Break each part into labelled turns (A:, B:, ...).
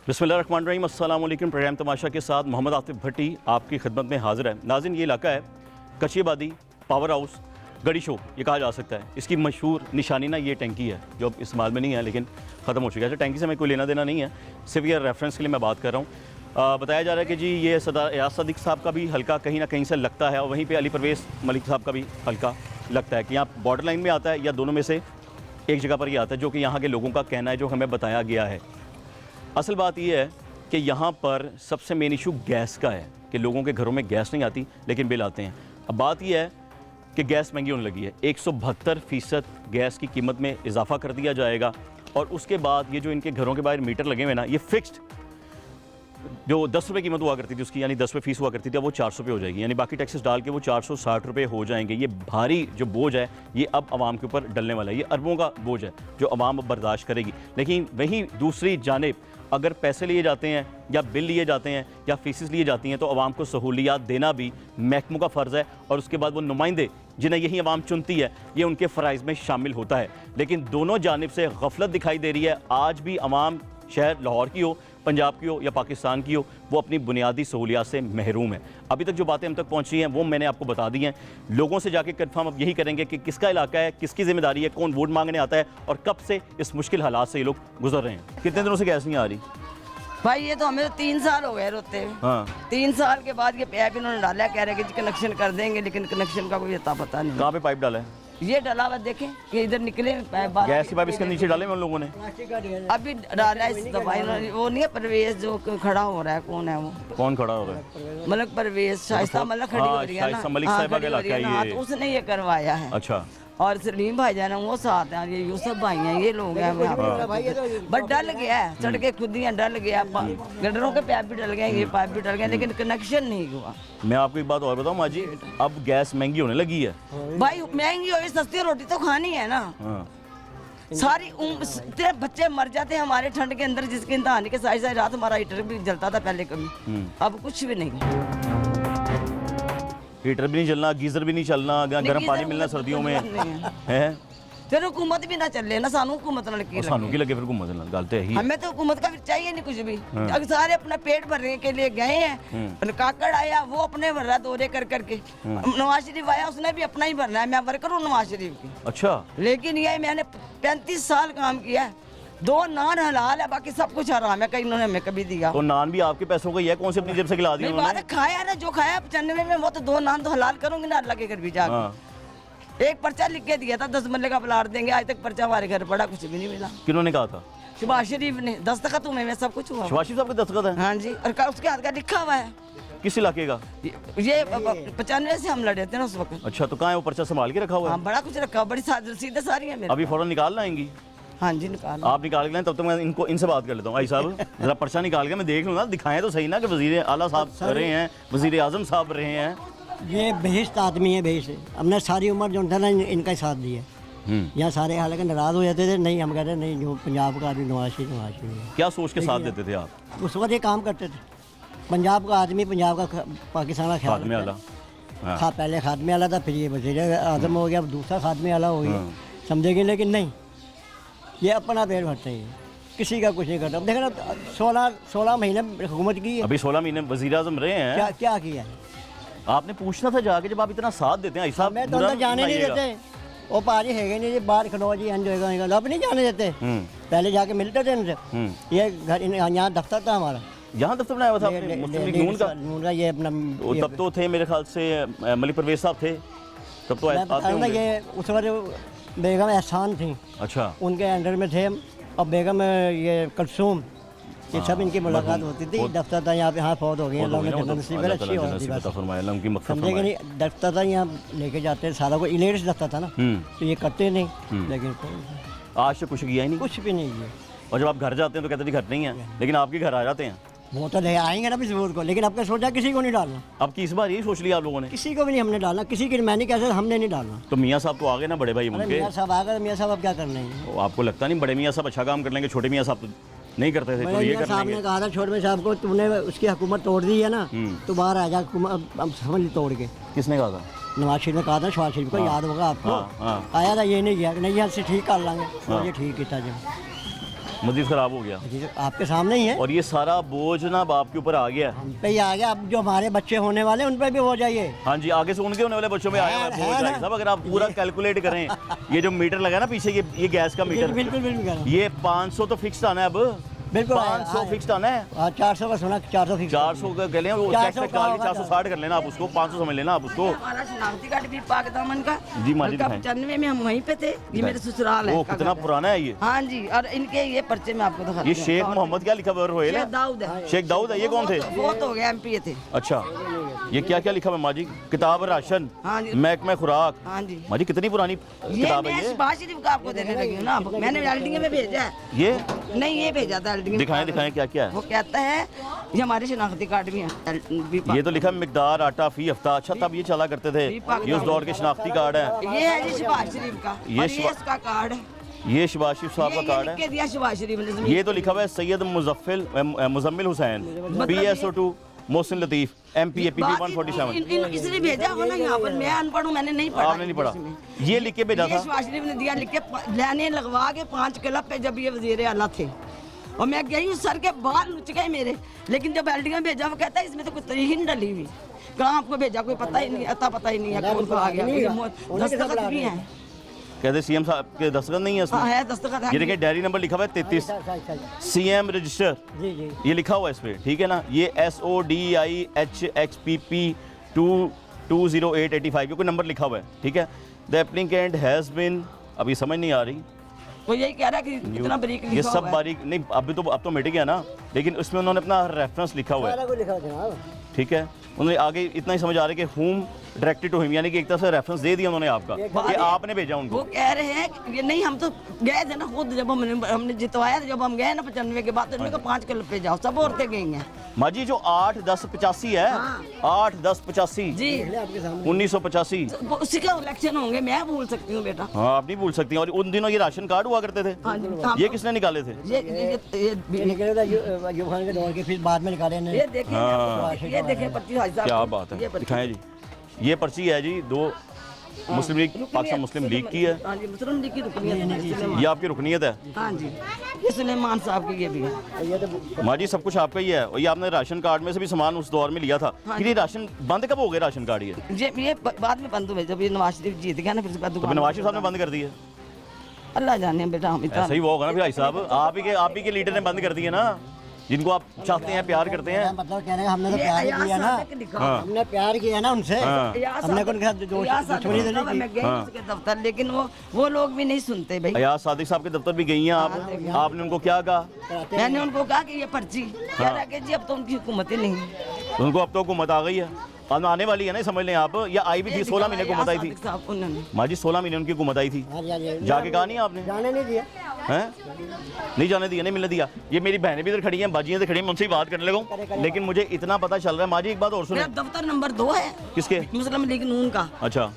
A: बिस्मिल्लाहिर्रहमानिर्रहीम, अस्सलाम वालेकुम। प्रोग्राम तमाशा के साथ मोहम्मद आतिफ भट्टी आपकी खिदमत में हाजिर है। नाज़रीन, ये इलाका है कच्ची आबादी, पावर हाउस, गड़ी शो ये कहा जा सकता है। इसकी मशहूर निशानी ना ये टैंकी है जो अब इस्तेमाल में नहीं है लेकिन ख़त्म हो चुका है। टैंकी से हमें कोई लेना देना नहीं है, सिर्फ ये रेफरेंस के लिए मैं बात कर रहा हूँ। बताया जा रहा है कि जी ये याद सदीक साहब का भी हल्का कहीं ना कहीं से लगता है और वहीं पर अली परवेज़ मलिक साहब का भी हल्का लगता है कि यहाँ बॉर्डर लाइन में आता है या दोनों में से एक जगह पर ये आता है, जो कि यहाँ के लोगों का कहना है, जो हमें बताया गया है। असल बात यह है कि यहाँ पर सबसे मेन इशू गैस का है कि लोगों के घरों में गैस नहीं आती लेकिन बिल आते हैं। अब बात यह है कि गैस महंगी होने लगी है। 172% गैस की कीमत में इजाफा कर दिया जाएगा और उसके बाद ये जो इनके घरों के बाहर मीटर लगे हुए ना, ये फिक्स्ड जो 10 रुपये कीमत हुआ करती थी उसकी, यानी 10 रुपये फीस हुआ करती थी, अब वो 400 रुपये हो जाएगी। यानी बाकी टैक्सेस डाल के वो 460 रुपये हो जाएंगे। ये भारी जो बोझ है ये अब आवाम के ऊपर डलने वाला है। ये अरबों का बोझ है जो आवाम अब बर्दाश्त करेगी। लेकिन वहीं दूसरी जानिब अगर पैसे लिए जाते हैं या बिल लिए जाते हैं या फीसिस लिए जाती हैं तो आवाम को सहूलियात देना भी महकमों का फ़र्ज़ है और उसके बाद वो नुमाइंदे जिन्हें यही आवाम चुनती है ये उनके फ़राइज़ में शामिल होता है। लेकिन दोनों जानिब से गफलत दिखाई दे रही है। आज भी आवाम, शहर लाहौर की हो, पंजाब की हो या पाकिस्तान की हो, वो अपनी बुनियादी सहूलियात से महरूम है। अभी तक जो बातें हम तक पहुंची हैं वो मैंने आपको बता दी हैं। लोगों से जाके कंफर्म अब यही करेंगे कि किसका इलाका है, किसकी जिम्मेदारी है, कौन वोट मांगने आता है और कब से इस मुश्किल हालात से ये लोग गुजर रहे हैं। कितने दिनों से गैस नहीं आ रही
B: भाई? ये तो हमें तो 3 साल हो गए रोते हुए।
A: हाँ,
B: 3 साल के बाद ये पैप इन्होंने डाला, कह रहे हैं कि कनेक्शन कर देंगे, लेकिन कनेक्शन का कोई अता पता नहीं।
A: कहाँ पे पाइप डाला है?
B: ये डाला हुआ देखें कि इधर निकले पैप बाहर।
A: गैस की पाइप इसके नीचे डाले हैं उन लोगों ने।
B: अभी डाला है इस दफा इन्होंने। वो नहीं है परवेज जो खड़ा हो रहा है, कौन है वो?
A: कौन खड़ा हो रहा है?
B: मतलब परवेज शाइस्ता मतलब खड़ी हो रही है ना,
A: शाइस्ता मलिक साहिबा का इलाका है ये।
B: तो उसने ये करवाया है।
A: अच्छा।
B: और सलीम भाई जान वो साथ हैं, ये यूसुफ भाई हैं, ये लोग हैं। बट डल गया है, सड़कें खुदियाँ डल गया, गटरों के पैप भी डल गए, ये पाइप भी डल गए, लेकिन कनेक्शन नहीं हुआ।
A: मैं आपको एक बात और बताऊं माजी, अब गैस महंगी होने लगी है।
B: भाई महंगी हो, सस्ती रोटी तो खानी है ना। सारी तेरे बच्चे मर जाते हैं हमारे ठंड के अंदर, जिसके इंतहान के सारी सारी रात हमारा हीटर भी जलता था पहले कभी, अब कुछ भी नहीं।
A: हीटर भी नहीं चलना, गीजर भी नहीं चलना, गर्म पानी मिलना सर्दियों में है।
B: फिर हुकूमत भी ना चले ना, सानू हुकूमत ना लगी,
A: सानू की लगे फिर हुकूमत ना, गलत है ही।
B: हमें तो हुकूमत का फिर चाहिए नहीं कुछ भी। अगर सारे अपना पेट भरने के लिए गए हैं, काकड़ आया वो अपने भर रहा दौरे कर करके, नवाज शरीफ आया उसने भी अपना ही भरना है। मैं वर्कर हूँ नवाज शरीफ की।
A: अच्छा।
B: लेकिन ये मैंने 35 साल काम किया है, 2 नान हलाल है, बाकी सब कुछ हराम है। कहीं इन्होंने हमें कभी दिया
A: तो नान भी आपके पैसों का ही है, कौन से अपनी जेब से खिला दिया उन्होंने?
B: खाया ना जो खाया 95 में, वो तो 2 नान तो हलाल करूंगी ना अल्लाह के घर भी जाकर। एक पर्चा लिख के दिया था 10 मरले का प्लाट देंगे, आज तक पर्चा हमारे घर पड़ा, कुछ भी नहीं मिला।
A: किन्होंने कहा था?
B: शहबाज शरीफ ने। दस्तखत में सब कुछ हुआ।
A: शहबाज शरीफ साहब का दस्तखत है?
B: हाँ जी, और उसके हाथ का लिखा हुआ है।
A: किस इलाके का?
B: ये 95 से हम लड़े थे ना उस वक्त।
A: अच्छा, तो कहाँ है वो पर्चा संभाल के रखा हुआ है?
B: हाँ, बड़ा कुछ रखा, बड़ी रसीदें सारी है मेरे।
A: अभी फौरन निकाल लाएंगी?
B: हाँ जी निकाल।
A: आप निकाल के लाएं, तब तक मैं इनसे बात कर लेता हूँ। आई साहब जरा पर्चा निकाल के मैं देख लूँगा, दिखाएं तो सही ना कि वजीर आला साहब रहे हैं, वजीर आजम साहब रहे हैं।
C: ये बेहिस्त आदमी है, बेहिस्त। हमने सारी उम्र जो था ना इनका ही साथ दिया। यहाँ सारे हालांकि नाराज़ हो जाते थे, नहीं हम कहते नहीं जो पंजाब का आदमी नवाज शरीफ।
A: क्या सोच के साथ देते थे आप?
C: उस वक्त ये काम करते थे। पंजाब का आदमी पंजाब का पाकिस्तान का ख्याल
A: खादमे आला।
C: हाँ, पहले खादमे आला था, फिर ये वज़ीर आज़म हो गया, अब दूसरा खादमे आला हो गया, समझेंगे। लेकिन नहीं, ये अपना पेट भरते हैं, किसी का कुछ नहीं करता। देखो ना 16 महीने हुकूमत की है।
A: अभी 16 महीने वज़ीर आज़म रहे हैं।
C: क्या किया है?
A: आपने पूछना था जाके, जब आप इतना साथ देते हैं आई साहब।
C: मैं तो अंदर जाने नहीं देते, वो पारी है नहीं, बाहर खड़ो जी होगा, अब नहीं जाने देते। पहले जाके मिलते थे इनसे। ये घर यहाँ दफ्तर था हमारा,
A: यहाँ दफ्तर बनाया हुआ था मुस्लिम लीग नून का।
C: ये अपना
A: तब तो थे मेरे ख्याल से मलिक परवेज साहब थे तब तो
C: ये उस वक्त बेगम एहसान थी।
A: अच्छा।
C: उनके अंडर में थे और बेगम ये कलसूम, ये सब इनकी मुलाकात होती थी। दफ्तर था यहाँ पे, हाँ फौत हो गई, अल्लाह ने जन्नत नसीब करे, अच्छी होती बस, समझेंगे नहीं। दफ्तर था यहाँ लेके जाते सारा को, इलेक्ट्स दफ्तर था ना, तो ये करते नहीं। लेकिन
A: आज तो कुछ किया ही नहीं,
C: कुछ भी नहीं किया।
A: और जब आप घर जाते हैं तो कहते थे घर नहीं है, लेकिन आपके घर आ जाते हैं।
C: वो तो ले आएंगे ना भी जरूर को, लेकिन आपने सोचा किसी को नहीं डालना।
A: अब की इस बार यही सोच लिया आप लोगों ने?
C: किसी को भी नहीं हमने डालना, किसी की मैं नहीं कहता, हमने नहीं डालना।
A: तो मियाँ साहब तो आ गए ना, बड़े भाई उनके।
C: मियाँ साहब आ गए, मियाँ साहब अब क्या करना है?
A: आपको लगता नहीं बड़े मियाँ साहब अच्छा काम कर लेंगे? छोटे मियाँ साहब तो नहीं करते थे। तो ये कर
C: साहब ने कहा था छोटे मियाँ साहब को, तुमने उसकी हुकूमत तोड़ दी है ना, तो बाहर आ जा, अब समझ तोड़ के।
A: किसने कहा था?
C: नवाज शरीफ ने कहा था, शहबाज शरीफ को याद होगा आपको। आया था, ये नहीं किया, नहीं यहाँ से ठीक कर लाएंगे, ये ठीक किया जब
A: मजीद ख़राब हो गया
C: जी, आपके सामने ही है।
A: और ये सारा बोझ ना अब आपके ऊपर आ गया।
C: हम पे ही आ गया, अब जो हमारे बच्चे होने वाले उन पे भी हो जाइए।
A: हाँ जी, आगे से उनके होने वाले बच्चों में आया हुआ
C: है
A: बोझ
C: ना?
A: है साहब। अगर आप पूरा कैलकुलेट करें, ये जो मीटर लगा ना पीछे, ये गैस का मीटर,
C: बिल्कुल बिल्कुल
A: ये 500 तो फिक्स आना है अब,
C: बिल्कुल
A: 500 फिक्स आना है।
C: 400 का सुना, 400 फिक्स।
A: 400 का कह लें, वो
C: 400
A: टैक्स काट के 460 कर लेना आप उसको, 500 समझ लेना आप उसको।
B: हमारा शनाख्ती कार्ड भी पाक दामन का
A: जी, माँ जी
B: हल्का
A: दिखाएं।
B: 95 में हम वहीं पे थे। ये मेरे ससुराल है।
A: वो कितना पुराना है ये।
B: हाँ जी, और इनके ये पर्चे में आपको दिखाती
A: ये
B: हूँ।
A: शेख मोहम्मद क्या लिखा हुआ है रोहेल
B: शेख
A: है?
B: दाऊद है।
A: शेख दाऊद है। ये कौन थे?
B: बहुत हो गया, एमपी थे।
A: अच्छा, ये क्या क्या लिखा हुआ है माँ जी? किताब राशन,
B: हाँ जी।
A: महकमा खुराक।
B: हाँ जी,
A: माँ जी कितनी पुरानी
B: ये
A: किताब है
B: मैं
A: ये?
B: शहबाज शरीफ का आपको देने लगी हूँ ना। मैंने एल्डिंग में भेजा है।
A: ये
B: नहीं, ये भेजा था एल्डिंग में।
A: दिखाएं दिखाएं क्या क्या है।
B: वो कहता है ये हमारे शनाख्ती कार्ड भी है।
A: ये तो लिखा मिकदार आटा फी हफ्ता। अच्छा, तब ये चला करते थे, ये उस दौर के शनाख्ती कार्ड है।
B: ये है जी शहबाज शरीफ का,
A: ये
B: और ये इसका कार्ड है।
A: ये शहबाज शरीफ साहब का कार्ड
B: लिख के
A: है।
B: दिया शहबाज शरीफ ने।
A: ये तो लिखा हुआ है सैयद मुजम्मिल हुसैन, PSO2 मोहसिन लतीफ, MPAPP 147।
B: इसने भेजा हो ना यहाँ पर। मैं अनपढ़ हूँ, मैंने नहीं पढ़ा।
A: आपने नहीं पढ़ा? ये लिख के भेजा
B: ये
A: था।
B: शहबाज शरीफ ने दिया लिख के, लाने लगवा के 5 क्लब पे जब ये वजीर आला थे। और मैं गई हूँ, सर के बाल लुच गए मेरे। लेकिन जब एल्डिंग में भेजा, वो कहता है इसमें तो कुछ तरीन डली हुई। कहाँ आपको भेजा कोई पता ही नहीं, अता पता ही नहीं है कौन को आ गया। दस्तखत भी हैं।
A: कहते CM साहब के दस्तखत नहीं है इसमें?
B: हाँ है, दस्तखत है।
A: ये देखिए डायरी नंबर लिखा हुआ है 33, CM रजिस्टर,
C: जी जी
A: ये लिखा हुआ है इस पे, ठीक है ना। ये SODIHXPP 22085 क्योंकि नंबर लिखा हुआ है, ठीक है। द एप्लीकेंट हैज़ बिन, अभी समझ नहीं आ रही,
B: वो यही कह रहा है कि इतना बारीक
A: ये
B: लिखा
A: सब
B: हुआ है।
A: बारीक नहीं, अभी तो अब तो मिट गया ना, लेकिन उसमें उन्होंने अपना रेफरेंस लिखा हुआ है,
C: सारा कुछ लिखा है जनाब।
A: ठीक है। उन्होंने आगे इतना ही समझ आ रहा है कि होम डायरेक्टेड टू हिम, यानी कि एक तरह से रेफरेंस दे दिया उन्होंने आपका, कि आपने भेजा
B: वो
A: उनको।
B: कह रहे हैं कि ये नहीं, हम तो गए थे ना खुद, जब हमने जितवाया था, जब हम गए ना 95 के बाद, तो उन्होंने कहा 5 क्लब पे जाओ, सब औरतें गई हैं।
A: माँ जी जो 8-10-85 है,
B: हाँ।
A: 8-10-85,
B: जी,
A: 1985।
B: तो उसी का इलेक्शन होंगे, मैं भूल सकती हूँ बेटा।
A: हाँ, आप नहीं भूल सकती। और उन दिनों ये राशन कार्ड हुआ करते थे,
B: हाँ जी, हाँ।
A: ये किसने निकाले थे?
C: ये निकले था अयूब खान के दौर के, फिर बाद में निकाले
B: ये
C: इन्होंने।
B: देखिए,
A: हाँ।
B: ये देखिए पर्ची भाई साहब।
A: क्या बात है,
B: ये पर्ची।
A: दिखाएं जी। ये पर्ची है जी, 2 मुस्लिम लीग, पाकिस्तान मुस्लिम लीग की है।
B: हाँ जी, मुस्लिम लीग की रुकनीत है।
A: ये आपकी रुकनीत है।
B: हाँ जी, ये सुलेमान साहब की ये भी है।
C: ये तो
A: माँ जी सब कुछ आपका ही है। और ये आपने राशन कार्ड में से भी सामान उस दौर में लिया था। फिर ये राशन बंद कब हो गए राशन कार्ड? ये
B: बाद में बंद हुए, जब ये नवाज शरीफ जीत गया ना, फिर उसके बाद
A: तो
B: दुकान
A: नवाज शरीफ साहब ने बंद कर दिया।
B: अल्लाह जाने बेटा, हम इतना
A: ऐसा ही वो होगा ना भाई साहब, आप ही के लीडर ने बंद कर दिए ना, जिनको आप चाहते हैं, प्यार करते हैं।
C: मतलब कहने का हमने तो
B: ये
C: प्यार ही
B: अयाज
C: किया ना,
B: साहब के लिखा हुआ है।
C: हमने प्यार किया ना उनसे,
A: हाँ।
B: अयाज
C: हमने
B: साहब-
C: उनके साथ
B: अयाज साहब
C: दुश्मनी तो
B: के
C: नहीं
B: मैं
C: की।
B: गई
A: हाँ।
B: उसके दफ्तर, लेकिन वो लोग भी नहीं सुनते भाई।
A: अयाज सादिक साहब के दफ्तर भी गई हैं आप, आपने उनको क्या कहा?
B: मैंने उनको कहा कि ये पर्ची, कह रहा कि जी अब तो उनकी हुकूमत ही नहीं है।
A: उनको अब तो हुकूमत आ गई है, अब आने वाली है ना, समझ लें आप। या आई भी थी, 16 महीने को हुकूमत आई थी
B: सादिक साहब उन्होंने।
A: माँ जी, 16 महीने उनकी हुकूमत आई थी।
C: हाँ जी, हाँ जी।
A: जाके कहा नहीं आपने?
C: जाने नहीं दिया।
A: हैं? नहीं जाने दिया, नहीं मिलने दिया। ये मेरी बहनें भी इधर खड़ी हैं, बाजियां इधर खड़ी हैं, मैं उनसे ही बात करने लगा, लेकिन मुझे इतना पता चल रहा है माँ जी, एक बात और सुनो।
B: मेरा दफ्तर नंबर 2 है
A: किसके?
B: मुस्लिम लीग नून का,
A: अच्छा।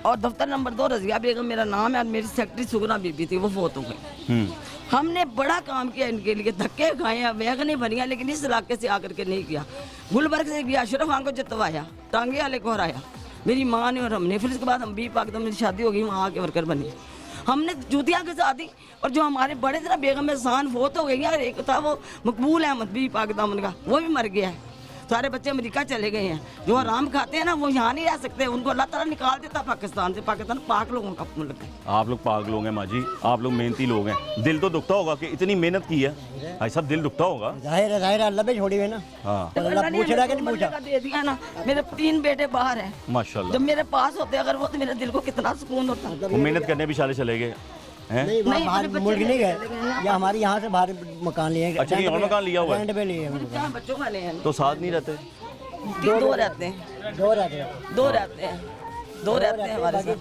B: और दफ्तर नंबर 2 रजिया बेगम मेरा नाम है, और मेरी सेक्रेटरी सुगना बीबी थी, वो फोत हो गई। हमने बड़ा काम किया इनके लिए, धक्के खाए हैं, वैगनें भरी हैं, लेकिन इस इलाके से आकर के नहीं किया। गुलबर्ग से गया, अशरफ खान को जितवाया, टांगे वाले को हराया, मेरी माँ ने और हमने। फिर उसके बाद हम भी पाक, मेरी शादी हो गई, वहाँ आके वर्कर बनी। हमने जूतियाँ के साथ ही, और जो हमारे बड़े तरह बेगम एहसान फोत हो गई है, और एक था वो मकबूल अहमद भी पाक दामन का, वो भी मर गया है। सारे बच्चे अमेरिका चले गए हैं, जो आराम खाते हैं ना, वो यहाँ नहीं रह सकते, उनको अल्लाह ताला निकाल देता पाकिस्तान से। पाकिस्तान पाक लोगों का मुल्क है।
A: आप लोग पागल लोग हैं माँ जी, आप लोग मेहनती लोग हैं। दिल तो दुखता होगा कि इतनी मेहनत की है भाई साहब, दिल दुखता होगा।
C: जाहिर है अल्लाह पे छोड़ी हुई ना।
A: हाँ
C: अल्लाह पूछ रहा है कि नहीं पूछा?
B: दे दिया ना, मेरे 3 बेटे बाहर हैं,
A: माशाल्लाह।
B: जब मेरे पास होते अगर वो, तो मेरे दिल को कितना सुकून होता।
A: वो मेहनत करने भी साले चले गए हैं।
C: नहीं, वहाँ
B: नहीं,
C: बाहर
B: अपने
C: मुल्क
B: बच्चे
C: नहीं
B: लेके
C: गए, या हमारे यहाँ से बाहर मकान लिए हैं।
A: अच्छा, कहीं और मकान लिया हुआ है?
C: रेंट पे लिए हैं।
B: क्या बच्चों वाले हैं?
A: तो साथ नहीं रहते?
B: 2 रहते हैं,
C: 2 रहते हैं।
B: 2 रहते हैं, 2 रहते हैं हमारे साथ।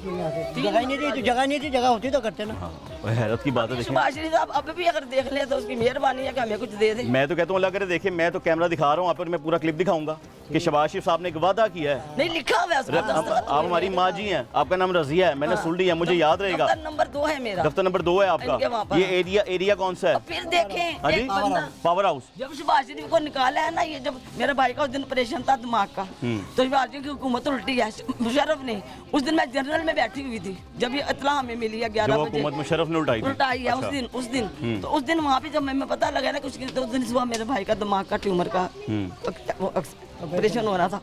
C: जगह ही नहीं थी, तो जगह नहीं थी, जगह होती तो करते ना।
A: हाँ, हैरत की बात है। देखिए,
B: शहबाज शरीफ साहब अब भी अगर देख ले तो उसकी मेहरबानी है कि हमें कुछ दे दे।
A: मैं तो कहता हूँ अल्लाह करे, देखिए मैं तो कैमरा दिखा रहा हूँ, आप पर मैं पूरा क्लिप दिखाऊंगा कि शहबाज शरीफ साहब ने एक वादा किया है।
B: नहीं लिखा हुआ है उसमें,
A: आप हमारी माँ जी हैं, आपका नाम रजिया है, मैंने सुन लिया, मुझे याद रहेगा।
B: दफ्तर नंबर 2 है मेरा।
A: दफ्तर नंबर 2 है
B: इनके वहाँ
A: आपका।
B: पर।
A: ये एरिया कौन सा है?
B: और फिर देखें,
A: हाँ जी,
B: एक बंदा
A: पावर हाउस।
B: जब शहबाज शरीफ को निकाला है ना, ये जब मेरे भाई का उस दिन ऑपरेशन था दिमाग का, तो शहबाज शरीफ की हुकूमत उल्टी है। मुशर्रफ ने, उस दिन मैं जनरल में बैठी हुई थी, जब ये इतला हमें मिली है 11
A: जो
B: बजे।
A: हुकूमत मुशर्रफ उसने उल्टाई थी?
B: उल्टाई है उस दिन तो उस दिन वहाँ पे जब मैं पता लगा ना कुछ तो उस दिन सुबह मेरे भाई का दिमाग का ट्यूमर का ऑपरेशन हो रहा था,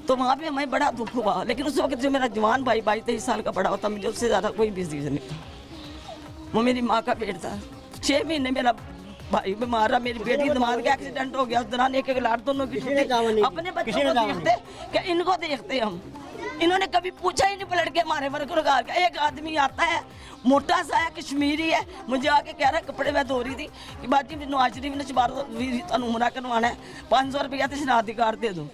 B: तो वहाँ पे हमें बड़ा दुख हुआ। लेकिन उस वक्त जो मेरा जवान भाई 22-23 साल का बड़ा होता, मुझे उससे ज़्यादा कोई भी चीज़ नहीं था। वो मेरी माँ का पेट था। 6 महीने मेरा भाई बीमार रहा, मेरी बेटी दिमाग का एक्सीडेंट हो गया उस दौरान, एक लाट दोनों की टूटी। अपने बच्चों को देखते कि इनको देखते हम, इन्होंने कभी पूछा ही नहीं पलट के हमारे वर्कर का। एक आदमी आता है मोटा सा है, कश्मीरी है, मुझे आके कह रहा है कपड़े मैं धो रही थी कि बाटी नवाज शरीफ ने तनु उमरा करवाना है, 500 रुपया तो शनाख्ती कार्ड दे दो,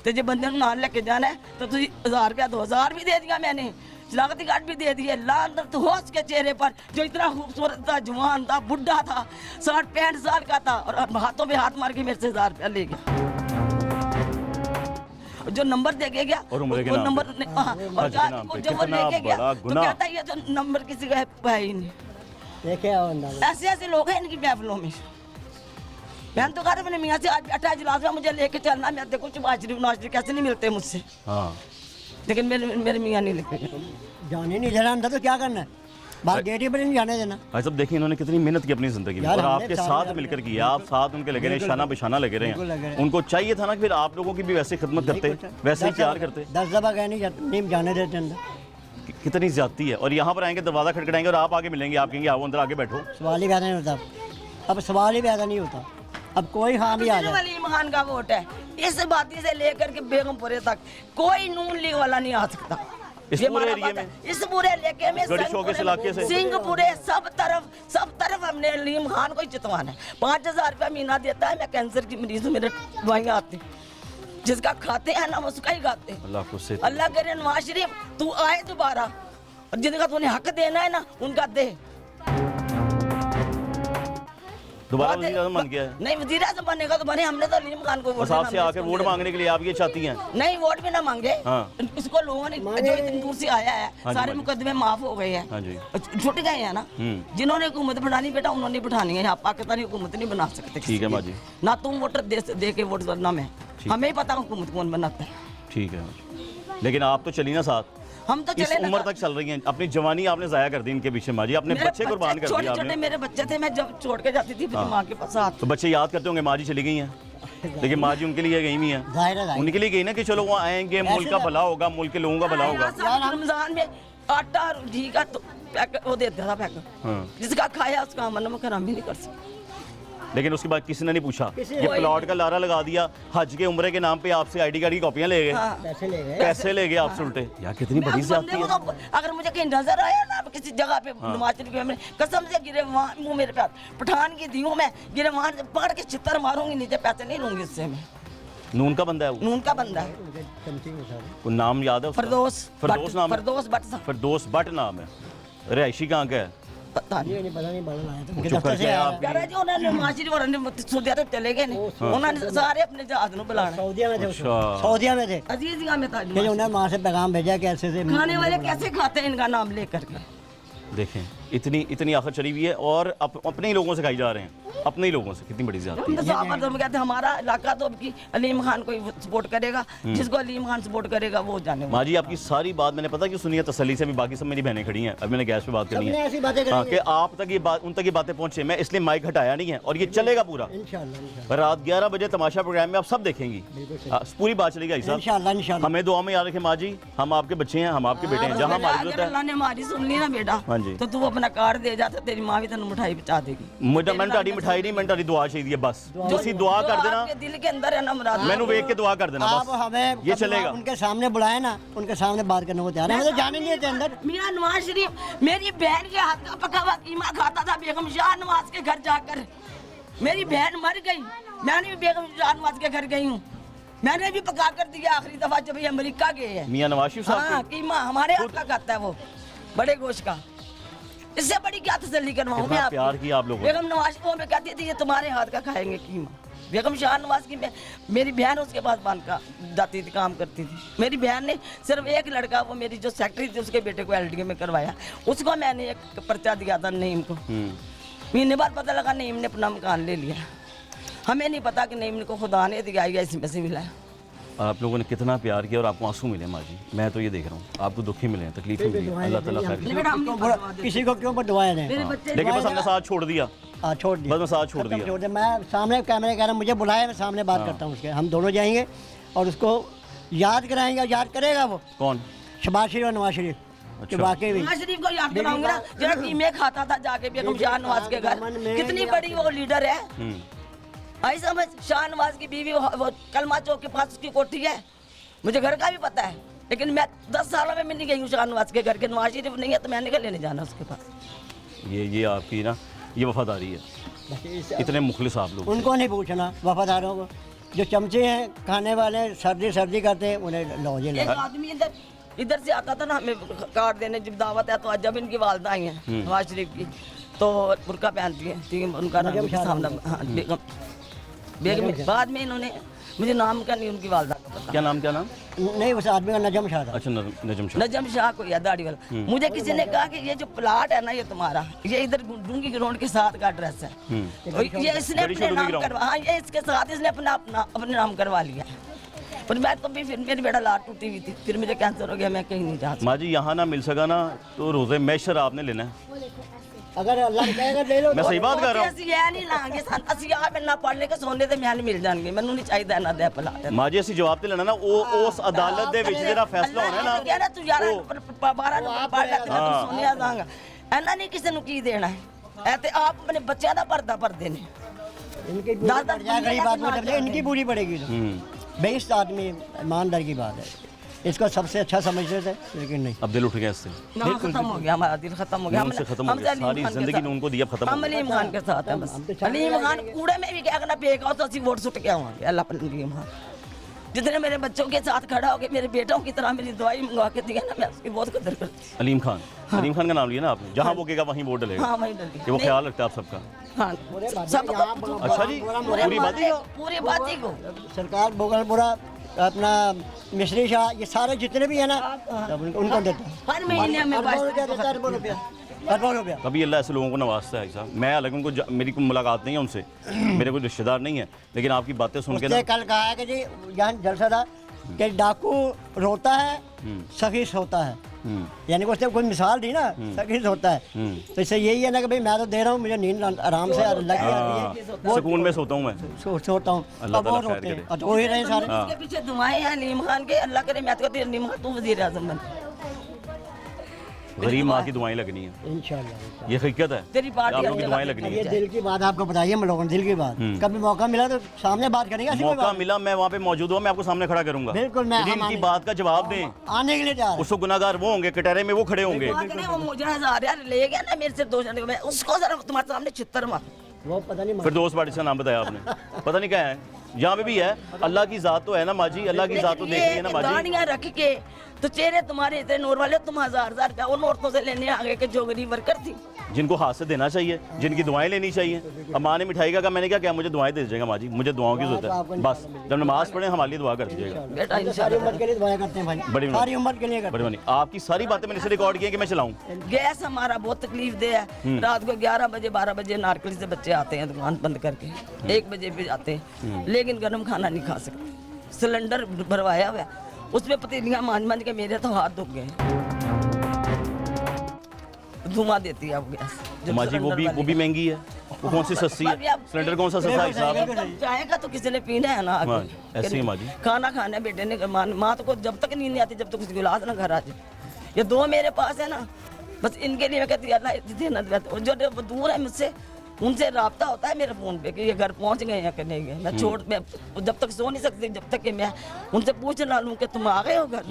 B: तो जो बंदे नाल लेके जाना है तो तुझे 1000 रुपया दो। 1000 भी दे दिया मैंने, शनाख्ती कार्ड भी दे दिए। लानत हो उसके चेहरे पर, जो इतना खूबसूरत था, जवान था, बुढ़ा था, 60-65 साल का था, और हाथों पे हाथ मार के मेरे से 1000 रुपया ले गया। जो नंबर दे के गया
A: और उम्र के
B: वो
A: नाम
B: नंबर
A: पे।
B: और जब वो लेके गया तो कहता है ये तो नंबर किसी का है ही नहीं।
C: देखे आओ अंदाज़ा।
B: ऐसे लोग हैं इनकी महफिलों में। मैं तो कहा था मैंने मियाँ से आज 28 इजलास में मुझे लेके चलना, मैं देखो शरीफ नवाज शरीफ कैसे नहीं मिलते मुझसे, लेकिन मेरे मियाँ नहीं लेके
C: जाने नहीं देना अंदर, तो क्या करना है, बाहर गेट ही पर नहीं जाने देना।
A: भाई साहब देखिए इन्होंने कितनी मेहनत की अपनी जिंदगी में,
C: यार
A: और
C: हमने
A: आपके
C: साथ
A: साथ
C: में
A: मिलकर की, आप साथ उनके लगे रहे, शाना बिशाना लगे रहे
C: बिल्कुल लगे
A: हैं।
C: रहे।
A: उनको चाहिए था ना कि फिर आप लोगों की भी वैसे खिदमत करते, वैसे ही प्यार करते।
C: 10 दफा गए नहीं जाने देते अंदर।
A: कितनी ज्यादती है। और यहाँ पर आएंगे, दरवाजा खटखटाएंगे और आप आगे मिलेंगे, आप कहेंगे आओ अंदर आगे बैठो।
C: सवाल ही पैदा नहीं होता, अब सवाल ही पैदा नहीं होता। अब कोई हाँ भी आ जाए।
B: वलीम खान का वोट है, इस बाती से लेकर के बेगमपुरे तक कोई नून लीग वाला नहीं आ सकता।
A: इस
B: ये
A: पूरे
B: हमारा
A: एरिया
B: बात है।
A: में,
B: इस पूरे इलाके में,
A: गढ़ी चौक इस इलाके से,
B: सिंहपुरे सब तरफ हमने अलीम खान को ही जितवाना है। 5000 रुपया महीना देता है, मैं कैंसर की मरीज हूँ, मेरे दवाइयाँ आती, जिसका खाते हैं ना उसका ही खाते हैं। अल्लाह करे नवाज शरीफ तू आए दोबारा, और जिनका तूने हक देना है ना उनका दे।
A: दोबारा वज़ीर आज़म बन गया है।
B: नहीं वज़ीर आज़म बनेगा तो बने, हमने तो अलीम खान को वोट
A: बस आपसे आकर वोट मांगने के लिए आप ये चाहती हैं?
B: नहीं वोट भी ना मांगे।
A: हाँ।
B: इसको लोगों ने जो इतनी दूर से आया है,
A: हाँ
B: सारे मुकदमे माफ हो गए हैं।
A: हाँ जी।
B: छुट गए हैं ना, जिन्होंने हुकूमत बनानी बेटा उन्होंने बिठानी है। आप पाकिस्तानी हुकूमत नहीं बना सकते।
A: ठीक है माँ जी।
B: ना तुम वोटर दे के वोट करना, मैं हमें ही पता हुकूमत कौन बनाता है।
A: ठीक है, लेकिन आप तो चली ना साथ,
B: हम तो
A: इस
B: चले
A: उम्र तक चल रही हैं, अपनी जवानी आपने जाया कर दी इनके पीछे माँ जी, अपने बच्चे कुर्बान कर दिया
B: छोटे
A: आपने।
B: मेरे बच्चे थे, मैं जब छोड़ के जाती थी माँ के पास,
A: तो बच्चे याद करते होंगे माँ जी चली गई हैं, लेकिन माँ जी उनके लिए गई हुई हैं,
C: जाहिर है
A: उनके लिए गई ना कि चलो वो आएंगे, मुल्क का भला होगा, मुल्क के लोगों का भला होगा।
B: रमजान में आटा घी का तो वो देता था पैक, जिसका खाया उसका मन में खराब भी नहीं कर सकता।
A: लेकिन उसके बाद किसी ने नहीं पूछा, ये प्लॉट का लारा लगा दिया, हज के उम्रे के नाम पे आपसे आईडी कार्ड की कॉपियां ले गए, पैसे ले गए आपसे उल्टे। यार कितनी बड़ी जाती है।
B: अगर मुझे कहीं नजर आया ना किसी जगह पे नमाज शरीफ में, कसम से गिरे वहाँ मुंह मेरे पे पठान की दी हूँ मैं, गिरे वहाँ पकड़ के चित्तर मारूंगी, नीचे पैसे नहीं लूंगी उससे मैं।
A: नून का बंदा है वो?
B: नून का बंदा है।
A: वो नाम याद है उसका?
B: फरदोस
A: नाम है?
B: फरदोस
A: भट्ट नाम है। रिहायशी कहाँ का है?
B: पता नहीं।
A: चुप करके आप
B: कह रहे जी उन्होंने माशिरी और सऊदिया तक चले गए ने, उन्होंने सारे अपने जहाज में बुलाना।
C: सऊदिया में थे,
B: अजीजिया में था।
C: उन्होंने वहाँ से पैगाम भेजा कि ऐसे
B: खाने वाले कैसे खाते हैं इनका नाम लेकर के।
A: देखें इतनी आखिर चली हुई है, और अपने ही लोगों से खाई जा रहे हैं, अपने ही लोगों से। कितनी बड़ी ज्यादती है।
B: हम कहते हैं हमारा इलाका तो अब की अलीम खान को सपोर्ट करेगा, जिसको अलीम खान सपोर्ट करेगा वो जाने। माँ
A: जी आपकी सारी बात मैंने पता कि सुनी है तसल्ली से, भी बाकी सब मेरी बहनें खड़ी हैं, अब मैंने गैस पे बात करनी है कि आप तक ये बात, उन तक ये बातें पहुंचे। मैं इसलिए माइक हटाया नहीं है, और ये चलेगा पूरा रात 11 बजे तमाशा प्रोग्राम में, आप सब देखेंगी, पूरी बात चलेगी। ऐसा हमें दुआ में याद रखें माँ जी, हम आपके बच्चे हैं, हम आपके बेटे हैं, जहाँ
B: हमारी सुन ली ना बेटा तो तू अपना कार्ड दे जाता, तेरी माँ भी तेन मिठाई बचा देगी।
A: मैं ताड़ी मिठाई नहीं, मैं ताड़ी दुआ चाहिए बस। तुसी दुआ कर देना,
B: दिल के अंदर है ना मुराद,
A: मैंने वेख के दुआ कर देना
C: आप
A: बस।
C: हमें
A: ये चलेगा।
C: उनके सामने बुलाए ना, उनके सामने बात करने को तैयार है, मतलब जाने नहीं थे अंदर।
B: मियां नवाज शरीफ मेरी बहन के हाथ का पका हुआ कीमा खाता था बेगम शाह नवाज के घर जाकर। मेरी बहन मर गई, मैंने भी बेगम शाह नवाज के घर गई हूँ, मैंने भी पका कर दिया आखिरी दफा जब ये अमेरिका गए हैं।
A: मियां नवाज शरीफ साहब
B: कीमा हमारे हाथ का खाता है वो, बड़े गोश्त का। इससे बड़ी क्या तसल्ली करवाऊं मैं?
A: प्यार किया आप लोगों ने।
B: बेगम नवाज को मैं कहती थी ये तुम्हारे हाथ का खाएंगे कीमा। बेगम शाह नवाज की मेरी बहन उसके पास बांध का जाती थी, काम करती थी। मेरी बहन ने सिर्फ एक लड़का, वो मेरी जो सेक्रेटरी थी, उसके बेटे को एलडी में करवाया, उसको मैंने एक पर्चा दिया था नईम को। महीने बाद पता लगा नईम ने अपना मकान ले लिया। हमें नहीं पता कि नईम को खुदा ने दिया या इसमें से मिला।
A: आप लोगों ने कितना प्यार किया और आपको आंसू मिले माँ जी, मैं तो ये देख रहा हूँ, आपको दुखी मिले हैं, तकलीफें मिली हैं, अल्लाह ताला खैर करे।
C: किसी को क्यों बदवाएं दें।
A: लेकिन बस हमने साथ छोड़ दिया,
C: छोड़ दिया,
A: बस मैं साथ छोड़ दिया।
C: छोड़ दिया। मैं सामने कैमरे कह रहा मुझे बुलाया, मैं सामने बात करता हूँ उसके, हम दोनों जाएंगे और उसको याद कराएंगे। और याद करेगा वो
A: कौन?
C: शहबाज शरीफ और नवाज शरीफ।
A: अच्छा।
C: वाकई भी
B: नवाज शरीफ को याद कराऊंगा ना, जरा टीमें खाता था जाके बेगम शाहनवाज के घर, कितनी बड़ी वो लीडर है। आई समझ, शाहनवाज की बीवी वो कलमा चौक के पास उसकी कोठी है, मुझे घर का भी पता है। लेकिन मैं 10 सालों में नहीं गई हूँ शाहनवाज के घर के। नवाज शरीफ नहीं है तो मैंने कल नहीं जाना उसके पास।
A: ये आपकी ना ये वफादारी है, इतने मुखलिस आप लोग।
C: उनको नहीं पूछना वफादारों को, जो चमचे हैं खाने वाले सर्दी सर्दी करते हैं उन्हें लौजे
B: एक आदमी इधर से आता था ना हमें कार्ड देने, जब दावत है तो आज जब इनकी वालदा आई हैं नवाज शरीफ की, तो बुर्का पहनती है, ठीक है, उनका नाम सामने, हाँ बेगम। बाद में इन्होंने, मुझे नाम का नहीं उनकी वालदा का पता।
A: क्या नाम?
C: नहीं, उस आदमी का नजम शाह था।
A: अच्छा, नजम शाह।
B: नजम शाह को या दाढ़ी वाला। मुझे किसी ने कहा कि ये जो प्लाट है ना ये तुम्हारा, ये इधर डूंगी ग्राउंड के साथ का एड्रेस है, ये इसने अपने नाम करवा, हाँ ये इसके साथ इसने अपने नाम करवा लिया। पर मैं तो भी फिर मेरी बेटा लाट टूटी हुई थी, फिर मुझे कैंसर हो गया, मैं कहीं नहीं जा सकती।
A: माँ जी यहाँ ना मिल सका ना तो रोज़े मैशर आपने लेना है।
C: अगर अल्लाह कहेगा ले लो।
A: मैं सही बात कर रहा हूँ।
B: ਅਸੀਂ ਇਹ ਨਹੀਂ ਲਾਂਗੇ, ਅਸੀਂ ਆ ਨਾ ਪੜ ਲੈ ਕੇ ਸੋਨੇ ਤੇ ਮਹਿਲ ਮਿਲ ਜਾਣਗੇ, ਮੈਨੂੰ ਨਹੀਂ ਚਾਹੀਦਾ ਇਹਨਾਂ ਦੇ ਪਲਾਟ।
A: ਮਾਂ ਜੀ ਅਸੀਂ ਜਵਾਬ ਤੇ ਲੈਣਾ ਨਾ, ਉਹ ਉਸ ਅਦਾਲਤ ਦੇ ਵਿੱਚ ਜਿਹੜਾ ਫੈਸਲਾ ਹੋਣਾ ਨਾ,
B: ਕਹਿੰਦਾ ਤੂੰ ਯਾਰ 12 ਨੂੰ ਪੜ ਲੈ ਤੇ ਮੈਂ ਤੈਨੂੰ ਸੋਨੇ ਆ ਦਾਂਗਾ। ਇਹਨਾਂ ਨੇ ਕਿਸੇ ਨੂੰ ਕੀ ਦੇਣਾ ਹੈ, ਇਹ ਤੇ ਆਪ ਆਪਣੇ ਬੱਚਿਆਂ ਦਾ ਪਰਦਾ ਭਰਦੇ ਨੇ।
C: इनकी गरीब आदमी डर, इनकी पूरी पड़ेगी। बेइज्जत आदमी, ईमानदार की बात है, इसको सबसे अच्छा समझते थे लेकिन नहीं।
A: अब दिल उठ गया इससे,
B: ना खत्म हो गया, हमारा दिल खत्म हो गया,
A: हमसे खत्म हो गया, सारी जिंदगी ने उनको दिया, खत्म हो
B: हम
A: गया।
B: अलीम खान के साथ है बस। अलीम खान कूड़े में भी क्या करना पेगा तो ਅਸੀਂ वोट सुट के आवांगे। अल्लाह पर अलीम खान जितने मेरे बच्चों के साथ खड़ा होकर मेरे बेटों की तरह मेरी दवाई मंगवा के दिया ना, मैं उसकी बहुत कदर करती हूँ।
A: अलीम खान, अलीम खान का नाम लिया ना आपने, जहाँ वो कहेगा वहीं वोट डलेगा।
B: हाँ वही डली,
A: कि वो ख्याल रखता है आप सबका।
B: हाँ सब।
A: अच्छा जी, पूरी
B: बात को
C: सरकार बोगलपुरा, अपना मिश्री शाह, ये सारे जितने भी है ना उनको देता है।
B: हर महीने में
C: रुपया।
A: कभी अल्लाह ऐसे लोगों को नवाजता है साहब। मैं अलग उनको मेरी कोई मुलाकात नहीं है उनसे, मेरे कोई रिश्तेदार नहीं है, लेकिन आपकी बातें सुन के ना,
C: कल कहा है कि जी यहाँ जलसा था कि डाकू रोता है सखीस होता है, यानी कि उसने कोई मिसाल दी ना, सखीस होता है। तो इससे यही है ना कि भाई मैं तो दे रहा हूँ, मुझे नींद आराम से लग रही है,
A: सुकून में सोता हूँ मैं,
C: सोता हूँ।
A: अल्लाह ताला खैर करे।
C: तो वही रहे सारे।
B: इसके पीछे दुआएं हैं अलीम खान के, अल्लाह करे मैं तो कहती अलीम खान तू वजीर आजम बन।
A: गरीब माँ की दुआएं लगनी है,
C: इंशाल्लाह
A: ये हकीकत है,
B: तेरी पार्टी
A: आप लोगों की दुआएं लगनी
C: ये
A: है।
C: दिल की बात आपको बताइए, हम लोगों ने दिल की बात, कभी मौका मिला तो सामने बात करेंगे। ऐसी कोई
A: मौका
C: बात
A: मिला, मैं वहाँ पे मौजूद हुआ, मैं आपको सामने खड़ा करूंगा,
C: बिल्कुल, मैं-
A: यदि
C: हम
A: इनकी
C: आने-
A: बात का जवाब दें,
C: आने के लिए जा रहे
A: उसको गुनाहगार वो होंगे, कटहरे में वो खड़े होंगे।
B: वो मुझे 1000 यार ले गया ना मेरे से 2 जने को, मैं उसको जरा तुम्हारे सामने छितर मार।
C: हैं। वो पता नहीं
A: फिर दोस्त पार्टी का नाम बताया आपने, पता नहीं क्या है, यहाँ पे भी है। अल्लाह की जात तो है ना माँ जी, अल्लाह की जात तो देख रही है ना माँ जी।
B: गाड़ियाँ रख के तो चेहरे तुम्हारे इतने नूर वाले, तुम 1000 रुपया उन औरतों से लेने आ गए कि जो गरीब वर्कर थी,
A: जिनको हाथ से देना चाहिए, जिनकी दुआएं लेनी चाहिए। अब माँ ने मिठाई का कहा, मैंने क्या क्या मुझे दुआएं दे दीजिएगा माँ जी, मुझे दुआओं की जरूरत है, बस जब नमाज पढ़े हमारे लिए दुआ कर दीजिएगा।
B: बेटा
C: सारी
B: इंशाल्लाह।
C: उम्र के लिए दुआएं करते हैं भाई,
A: बड़ी
C: सारी उम्र के लिए करते
A: बड़ी बनी, आपकी सारी बातें मैंने इसे रिकॉर्ड की है कि मैं चलाऊं।
B: गैस हमारा बहुत तकलीफ दे है, रात को 11 बजे 12 बजे नारकली से बच्चे आते हैं दुकान बंद करके, 1 बजे भी आते हैं, लेकिन गर्म खाना नहीं खा सकते। सिलेंडर भरवाया हुआ है, उसमें पतीलियाँ मांझ के मेरे तो हाथ दुख गए। धुआं देती है वो गैस जो
A: माँ जी वो
B: सिलेंडर
A: भी महंगी है, वो कौन सी सस्ती है,
B: अभी आप-
A: सिलेंडर कौन सा सस्ता है साहब।
B: एकदम जाएगा तो किसी ने पीना है ना आके।
A: हाँ, ऐसे ही माँ जी।
B: खाना खाने बेटे ने माँ तो को जब तक नींद नहीं आती जब तक उसकी औलाद ना घर आ जाए। ये 2 मेरे पास है ना, बस इनके लिए मैं कहती अल्लाह देना, जो दूर है मुझसे उनसे राब्ता होता है मेरे फ़ोन पे कि ये घर पहुंच गए या कि नहीं गए। मैं मैं जब तक सो नहीं सकती जब तक कि मैं उनसे पूछ ना लूँ कि तुम आ गए हो घर।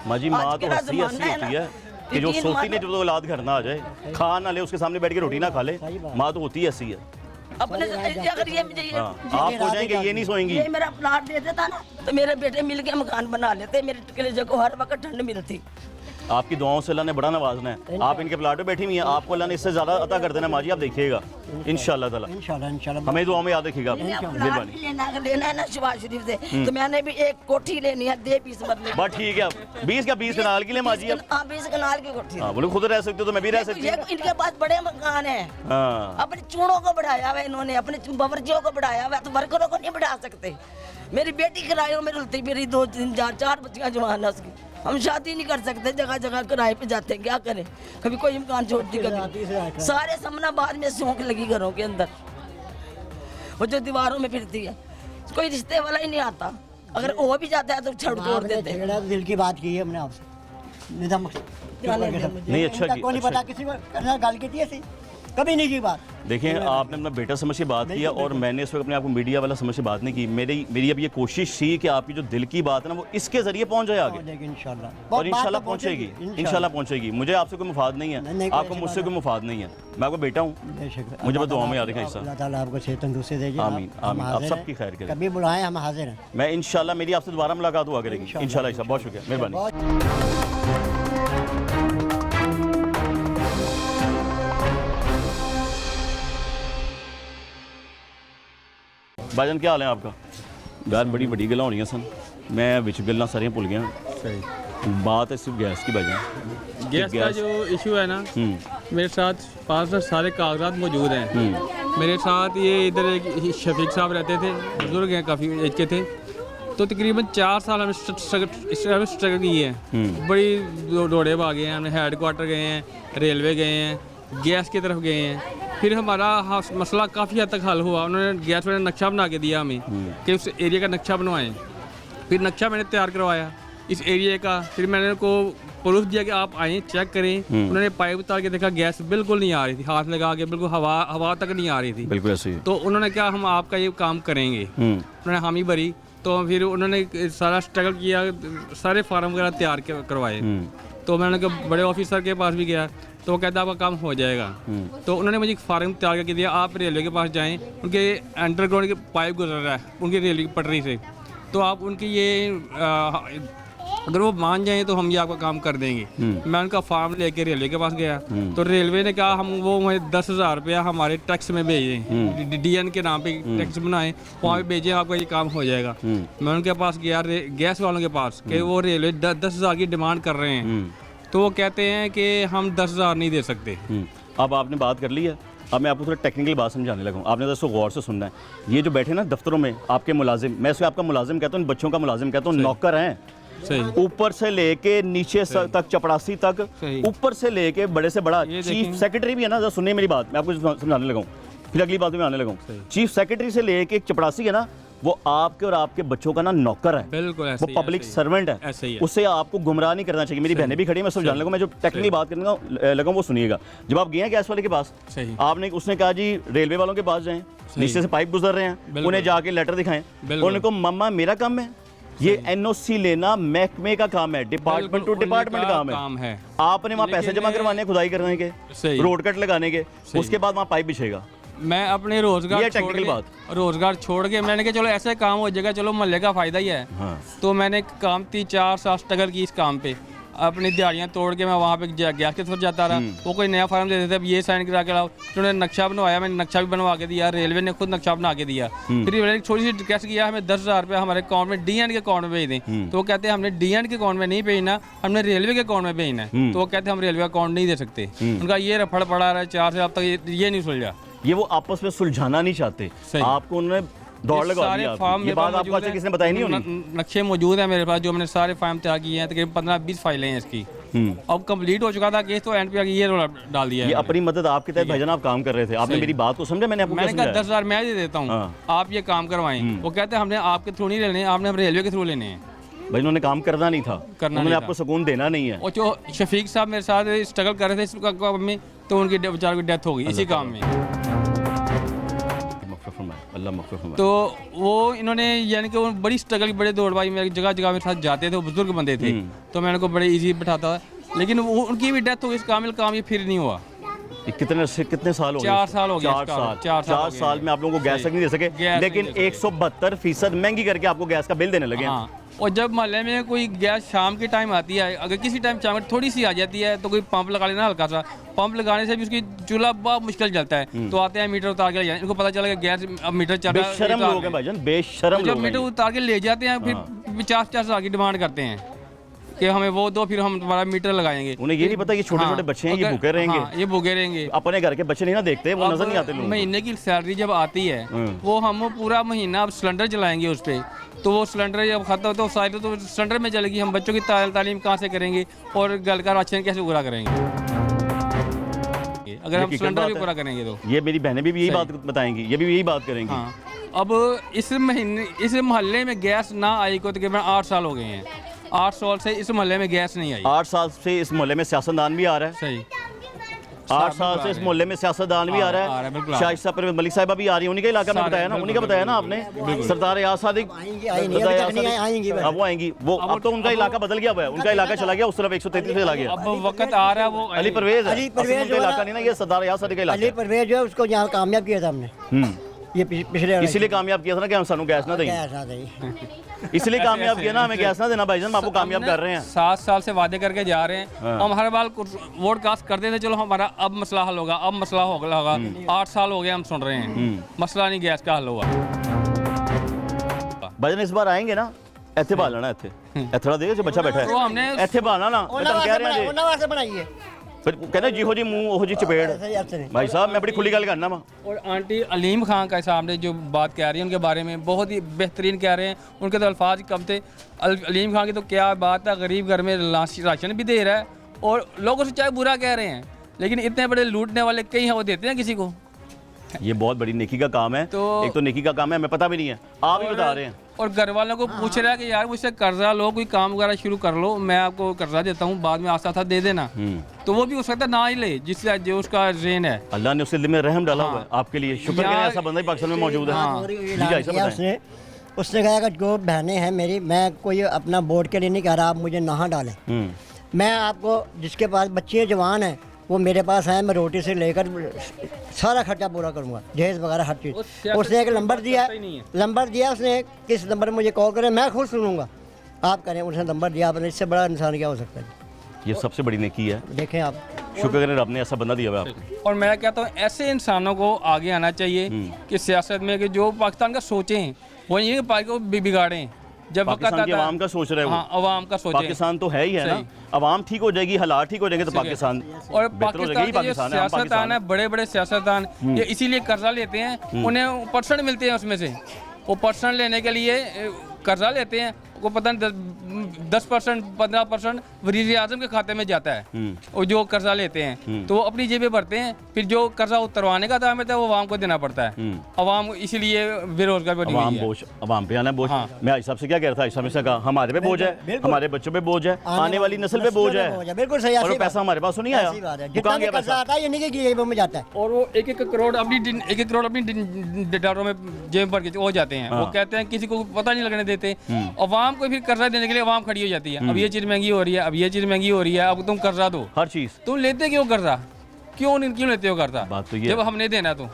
A: माँ जी माँ
B: आज
A: तो
B: केड़ा
A: हंसी
B: ज़माना है
A: होती
B: ना,
A: है कि जो
B: यकीन
A: सोती
B: मानो।
A: नहीं जब तो औलाद घर ना आ जाए, खा ना ले, उसके सामने बैठ के रोटी ना खा ले, माँ तो होती ऐसी है।
B: अपने अगर ये मुझे
A: हाँ, आप सो जाएंगे, ये नहीं सोएंगी।
B: ये मेरा प्लाट दे देता ना तो मेरे बेटे मिल के मकान बना लेते, मेरे कलेजे को हर वक्त ठंड मिलती।
A: आपकी दुआओं से अल्लाह ने बड़ा नवाजना है। आप इनके प्लाट पे बैठी हुई हैं, आपको अल्लाह ने इससे ज़्यादा अता कर देना माँ जी, आप देखिएगा इंशाल्लाह ताला।
C: इंशाल्लाह
A: हमें दुआ में याद रखिएगा।
B: मेहरबानी लेना है ना शहबाज शरीफ से, तो मैंने भी एक कोठी लेनी है, दे 20 मरले।
A: बस ठीक है, 20 कनाल के लिए माँ जी।
B: 20 कनाल की कोठी।
A: हाँ बोले खुद रह सकते हो तो मैं भी रह सकती हूँ।
B: इनके पास बड़े मकान है,
A: हाँ
B: अपने चूड़ों को बढ़ाया हुआ इन्होंने, अपने बावर्चियों को बढ़ाया हुआ, तो वर्करों को नहीं बढ़ा सकते। मेरी बेटी किराए में रुलती, मेरी 2 3 4 बच्चियां जवान है उसकी, हम शादी नहीं कर सकते, जगह जगह किराए पे जाते हैं, क्या करें। कभी कोई मकान छोड़ती, कभी सारे समनाबाद में शौक लगी घरों के अंदर, वो जो दीवारों में फिरती है, कोई रिश्ते वाला ही नहीं आता, अगर वो भी जाता है तो छड़ तोड़ देते हैं।
C: दिल की बात की है हमने आपसे,
A: नहीं अच्छा
C: को नहीं पता किसी को गाल की थी ऐसी, कभी नहीं की बात।
A: देखिए आपने अपना बेटा समझ के बात किया और मैंने इस वक्त अपने आप को मीडिया वाला समझ के बात नहीं की। मेरी अब ये कोशिश थी कि आपकी जो दिल की बात है ना वो इसके जरिए पहुंच जाए आगे,
C: इंशाल्लाह,
A: और इंशाल्लाह पहुंचेगी, इंशाल्लाह पहुंचेगी। मुझे आपसे कोई मुफाद नहीं है, आपको मुझसे कोई मुफाद नहीं है, मैं आपको बेटा हूँ, मुझे बस दुआ में याद रखें।
C: अल्लाह ताला आपको सेहत तंदुरुस्ती दे।
A: आमीन आमीन, आप सबकी खैर करें।
C: कभी बुलाएं हम हाजिर हैं।
A: मैं इंशाल्लाह मेरी आपसे दोबारा मुलाकात हुआ करेगी इंशाल्लाह। बहुत शुक्रिया, मेहरबानी। भाईजान क्या हाल है आपका? यार बड़ी बड़ी गल्लां होनियां सन, मैं विच गल्लां सारियां भुल गया।
D: सही
A: बात है सिर्फ गैस की भाईजान।
D: गैस का जो इशू है ना, मेरे साथ पास में सारे कागजात मौजूद हैं। मेरे साथ ये इधर एक शफीक साहब रहते थे, बुजुर्ग हैं, काफ़ी एज के थे, तो तकरीबन 4 साल हमने स्ट्रगल की है। बड़ी दौड़े भागे हैं, हमने हेड क्वार्टर गए हैं, रेलवे गए हैं, गैस की तरफ गए हैं। फिर हमारा मसला काफ़ी हद तक हल हुआ। उन्होंने गैस वाले नक्शा बना के दिया हमें कि उस एरिया का नक्शा बनवाएं। फिर नक्शा मैंने तैयार करवाया इस एरिया का। फिर मैंने उनको प्रूफ दिया कि आप आएँ चेक करें। उन्होंने पाइप उतार के देखा, गैस बिल्कुल नहीं आ रही थी, हाथ लगा के बिल्कुल हवा तक नहीं आ रही थी, बिल्कुल ऐसे ही। तो उन्होंने कहा हम आपका ये काम करेंगे। उन्होंने हामी भरी, तो फिर उन्होंने सारा स्ट्रगल किया, सारे फार्म वगैरह तैयार करवाए। तो मैंने कहा बड़े ऑफिसर के पास भी गया, तो वो कहता आपका काम हो जाएगा। तो उन्होंने मुझे एक फार्म तैयार करके दिया, आप रेलवे के पास जाएं, उनके अंडरग्राउंड के पाइप गुजर रहा है उनकी रेलवे की पटरी से, तो आप उनकी ये अगर वो मान जाएं तो हम ये आपका काम कर देंगे। मैं उनका फार्म लेके रेलवे के पास गया, तो रेलवे ने कहा हम वो मुझे 10,000 रुपया हमारे टैक्स में भेजें, DN के नाम पे टैक्स बनाएं, वहाँ पे भेजें, आपका ये काम हो जाएगा। मैं उनके पास गया गैस वालों के पास कि वो रेलवे 10,000 की डिमांड कर रहे हैं, तो वो कहते हैं कि हम 10,000 नहीं दे सकते।
A: अब आपने बात कर ली है, अब मैं आपको थोड़ा टेक्निकल बात समझाने लगा हूँ। आपने तो इसको गौर से सुनना है। ये जो बैठे ना दफ्तरों में आपके मुलाजिम, मैं इसको आपका मुलाजिम कहता हूँ, बच्चों का मुलाजिम कहता हूँ, नौकर हैं।
D: सही।
A: ऊपर से लेके नीचे तक, चपड़ासी तक, ऊपर से लेके बड़े से बड़ा चीफ सेक्रेटरी भी है ना। सुनिए मेरी बात, मैं आपको समझाने लगा हूँ, फिर अगली बात में आने लगा हूँ। चीफ सेक्रेटरी से लेके एक चपड़ासी है ना, वो आपके और आपके बच्चों का ना नौकर है,
D: बिल्कुल
A: वो पब्लिक सर्वेंट है, उससे आपको गुमराह नहीं करना चाहिए। मेरी बहनें भी खड़ी है, मैं समझाने लगा, मैं जो टेक्निकल बात करने लगा वो सुनिएगा। जब आप गए हैं गैस वाले के पास, आपने उसने कहा जी रेलवे वालों के पास जाएं, नीचे से पाइप गुजर रहे हैं, उन्हें जाके लेटर दिखाएं, उन्होंने कहा मम्मा मेरा काम है, ये NOC लेना महकमे का काम है, डिपार्टमेंट टू डिपार्टमेंट काम है। आपने वहाँ पैसे जमा करवाने, खुदाई करने के, रोड कट लगाने के, उसके बाद वहाँ पाइप बिछेगा।
D: मैं अपने रोजगार छोड़ के मैंने कहा चलो ऐसे काम हो जाएगा, चलो मोहल्ले का फायदा ही है। तो मैंने काम 3-4 साल स्ट्रगल की इस काम पे, अपनी दिहाड़ियाँ तोड़ के मैं वहाँ पे गैस के थ्रू जाता रहा। वो कोई नया फार्म देते थे, अब ये साइन करा के लाओ, उन्होंने नक्शा बनवाया, मैंने नक्शा भी बनवा के दिया, रेलवे ने खुद नक्शा बना के दिया। फिर मैंने छोटी सी रिक्वेस्ट किया, हमें 10,000 रुपया हमारे अकाउंट में DN के अकाउंट में भेज दें। तो वो कहते हैं हमने DN के अकाउंट में नहीं भेजना, हमने रेलवे के अकाउंट में भेजना है। तो वो कहते हैं हम रेलवे अकाउंट नहीं दे सकते। उनका ये रफड़ पड़ा रहा है 4 से अब तक, ये नहीं सुलझा।
A: ये वो आपस में सुलझाना नहीं चाहते, आपको उन्होंने दौड़ लगा दिया। ये बात आपको अच्छा किसने बताई नहीं होनी?
D: नक्शे मौजूद है मेरे पास, जो मैंने सारे फार्म तैयार किए हैं, तकरीबन 15-20 फाइलें हैं इसकी। अब कंप्लीट हो चुका था केस, तो एंड पे ये रोला डाल दिया है।
A: ये अपनी मदद आपके तहत भाईजान आप काम कर रहे थे, आपने मेरी बात को समझा? मैंने
D: कहा 10,000 मैं दे देता हूँ, आप ये काम करवाएं। वो कहते हैं हमने आपके थ्रू नहीं लेने, आपने हम रेलवे के थ्रू लेने हैं।
A: भाई उन्होंने काम करना नहीं था, उन्होंने आपको सुकून देना नहीं है।
D: और जो शफीक साहब मेरे साथ स्ट्रगल कर रहे थे इस काम में, तो उनकी बेचारे की डेथ हो गई इसी काम में। तो वो इन्होंने यानी कि वो बड़ी स्ट्रगल, बड़े दौड़ भाई, मेरे जगह जगह मेरे साथ जाते थे, वो बुजुर्ग बंदे थे, तो मैं उनको बड़े इजी बैठाता था, लेकिन वो उनकी भी डेथ हो गई, इस कामिल काम ये फिर नहीं हुआ।
A: कितने साल हो गए?
D: 4 साल हो गए।
A: 4 साल में आप लोगों को गैस तक नहीं दे सके, लेकिन 172% महंगी करके आपको गैस का बिल देने लगे।
D: और जब मोहल्ले में कोई गैस शाम के टाइम आती है, अगर किसी टाइम शाम में थोड़ी सी आ जाती है तो कोई पंप लगा लेना हल्का सा, पंप लगाने से भी उसकी चूल्हा बहुत मुश्किल चलता है। तो आते हैं मीटर उतार के ले जाए, इनको पता चला कि गैस अब मीटर चल रहा है।
A: बेशरम लोग हैं भाईजान, बेशरम
D: जब
A: लोग
D: मीटर
A: हैं।
D: उतार के ले जाते हैं फिर 50-50 हज़ार की डिमांड करते हैं कि हमें वो दो, फिर हम तुम्हारा मीटर लगाएंगे।
A: उन्हें ये नहीं पता ये छोटे छोटे बच्चे हैं, ये भूखे रहेंगे।
D: ये भूखे रहेंगे।
A: अपने घर के बच्चे नहीं ना देखते, वो नजर नहीं आते लोगों को।
D: महीने की सैलरी जब आती है वो हम पूरा महीना अब सिलेंडर चलाएंगे उस पर, तो वो सिलेंडर जब खत्म तो सारी तो सिलेंडर में चलेगी। हम बच्चों की तालीम कहाँ से करेंगे और घर का राशन कैसे पूरा करेंगे अगर हम सिलेंडर भी पूरा करेंगे तो।
A: ये मेरी बहनें भी यही बात बताएंगी, ये भी यही बात करेंगी।
D: हाँ, अब इस मोहल्ले में गैस ना आई को तकरीबन 8 साल हो गए हैं। 8 साल से इस मोहल्ले में गैस नहीं आई।
A: 8 साल से इस मोहल्ले में सियासतदान भी आ रहा है।
D: सही,
A: 8 साल से इस मोहल्ले में सियासतदान भी आ रहा है। शाइस्ता परवेज मलिक साहिबा भी आ रही है, उन्हीं के इलाका में बताया ना, उन्हीं का बताया ना आपने। सरदार याद सादिक
C: आएंगी।
A: अब वो आएंगी, वो अब तो उनका इलाका बदल गया हुआ है, उनका इलाका चला गया उस तरफ 133 से चला गया।
D: अब वक्त आ रहा है वो
A: अली परवेज है, उनका इलाका नहीं ना, ये सरदार याद सादिक का इलाका
C: अली
A: है।
C: परवेज जो है उसको यहाँ कामयाब किया था हमने, ये पिछले
A: इसीलिए कामयाब किया था ना कि हम सानू गैस ना दें,
C: गैस आ गई।
A: इसलिए कामयाब किया ना, हमें गैस ना देना भाईजान, हम आपको कामयाब कर रहे हैं।
D: 7 साल से वादे करके जा रहे हैं। हम हर बार वोट कास्ट करते थे, चलो हमारा अब मसला हल होगा, अब मसला होगा। 8 साल हो गए हम सुन रहे हैं, मसला नहीं गैस का हल हुआ।
A: भाईजान इस बार आएंगे ना, ਇੱਥੇ ਬਾਲਣਾ ਇੱਥੇ ਥੋੜਾ ਦੇਖੋ ਜੋ ਬੱਚਾ ਬੈਠਾ
D: तो हमने
A: ਹੈ ਇੱਥੇ ਬਾਲਣਾ ਨਾ ਮੈਂ ਤੁਹਾਨੂੰ ਕਹਿ ਰਿਹਾ ਜੀ
C: ਉਹਨਾਂ ਵਾਸਤੇ ਬਣਾਈ ਹੈ
A: ਫਿਰ ਕਹਿੰਦੇ ਜਿਹੋ ਜੀ ਮੂੰਹ ਉਹੋ ਜੀ ਚਪੇੜ भाई साहब मैं बड़ी खुली गल करना वा।
D: और आंटी अलीम खान का सामने जो बात कह रही है उनके बारे में बहुत ही बेहतरीन कह रहे हैं, उनके तो अल्फाज कम थे। अलीम खान की तो क्या बात है, गरीब घर में राशन भी दे रहा है और लोगों से चाहे बुरा कह रहे हैं, लेकिन इतने बड़े लूटने वाले कई हैं, वो देते हैं किसी को।
A: ये बहुत बड़ी नेकी का काम है। एक तो नेकी का काम है, हमें पता भी नहीं है, आप ही बता रहे हैं।
D: और घर वालों को पूछ रहा है कि यार मुझसे कर्जा लो, कोई काम वगैरह शुरू कर लो, मैं आपको कर्जा देता हूँ, बाद में आस्ता आस्ता दे देना। तो वो भी हो सकता है ना ही ले, जिससे जो उसका रेन है।
A: अल्लाह ने उसके दिल में रहम डाला हुआ है आपके लिए, शुक्र करें ऐसा बंदा ही पाकिस्तान में मौजूद है। जी भाई साहब बताएं।
C: उसने कहा कि जो बहनें हैं मेरी, मैं कोई अपना बोर्ड के लिए नहीं कह रहा, आप मुझे ना डालें। मैं आपको जिसके पास बच्चे जवान हैं वो मेरे पास आए, मैं रोटी से लेकर सारा खर्चा पूरा करूँगा, जहेज वगैरह हर चीज़। उसने एक नंबर दिया, उसने किस नंबर में मुझे कॉल करें, मैं खुद सुनूंगा, आप करें। उसने नंबर दिया, आपने इससे बड़ा इंसान क्या हो सकता है?
A: ये सबसे बड़ी नेकी है,
C: देखें आप,
A: शुक्र करें रब ने ऐसा बंदा दिया हुआ है आपको।
D: और मैं कहता हूँ ऐसे इंसानों को आगे आना चाहिए कि सियासत में कि जो पाकिस्तान का सोचें, वो ये पाकिस्तान को बिगाड़ें। जब
A: पाकिस्तान की आवाम का सोच रहे हो,
D: हाँ, आवाम का सोचें।
A: पाकिस्तान तो है ही है ना, आवाम ठीक हो जाएगी, हालात ठीक हो जाएंगे तो पाकिस्तान
D: और पाकिस्तान के जो सियासतदान है, बड़े बड़े सियासतदान, ये इसीलिए कर्जा लेते हैं, उन्हें परसेंट मिलते हैं उसमें से। वो परसेंट लेने के लिए कर्जा लेते हैं, को पता नहीं 10% 15% वज़ीर आज़म के खाते में जाता है, और जो कर्जा लेते हैं तो वो अपनी जेबें भरते हैं, फिर जो कर्जा उतरवाने का दाम है वो आवाम को देना पड़ता है। आवाम इसीलिए बेरोजगार बनी हुई है।
A: आवाम पे आना बोझ। मैं आई साहब से क्या कह रहा था, आई साहब ने कहा हमारे पे बोझ है, हमारे बच्चों पे बोझ है, आने वाली नस्ल पे बोझ है।
C: बिल्कुल सही,
A: और पैसा हमारे पास तो नहीं आया,
C: जितना भी कर्जा आता है ये नहीं कि जेबों में जाता है।
D: और वो 1-1 करोड़ अपनी डेटारों में जेब भर के हो जाते हैं। वो कहते हैं किसी को पता नहीं लगने देते, आवाम को फिर कर्जा देने के लिए आवाम खड़ी हो जाती है। अब ये चीज़ महंगी हो रही है, अब ये चीज़ महंगी हो रही है, अब तुम कर्जा दो।
A: हर चीज़
D: तुम लेते क्यों कर्जा, क्यों लेते हो कर्जा?
A: बात तो ये
D: जब हमने देना तो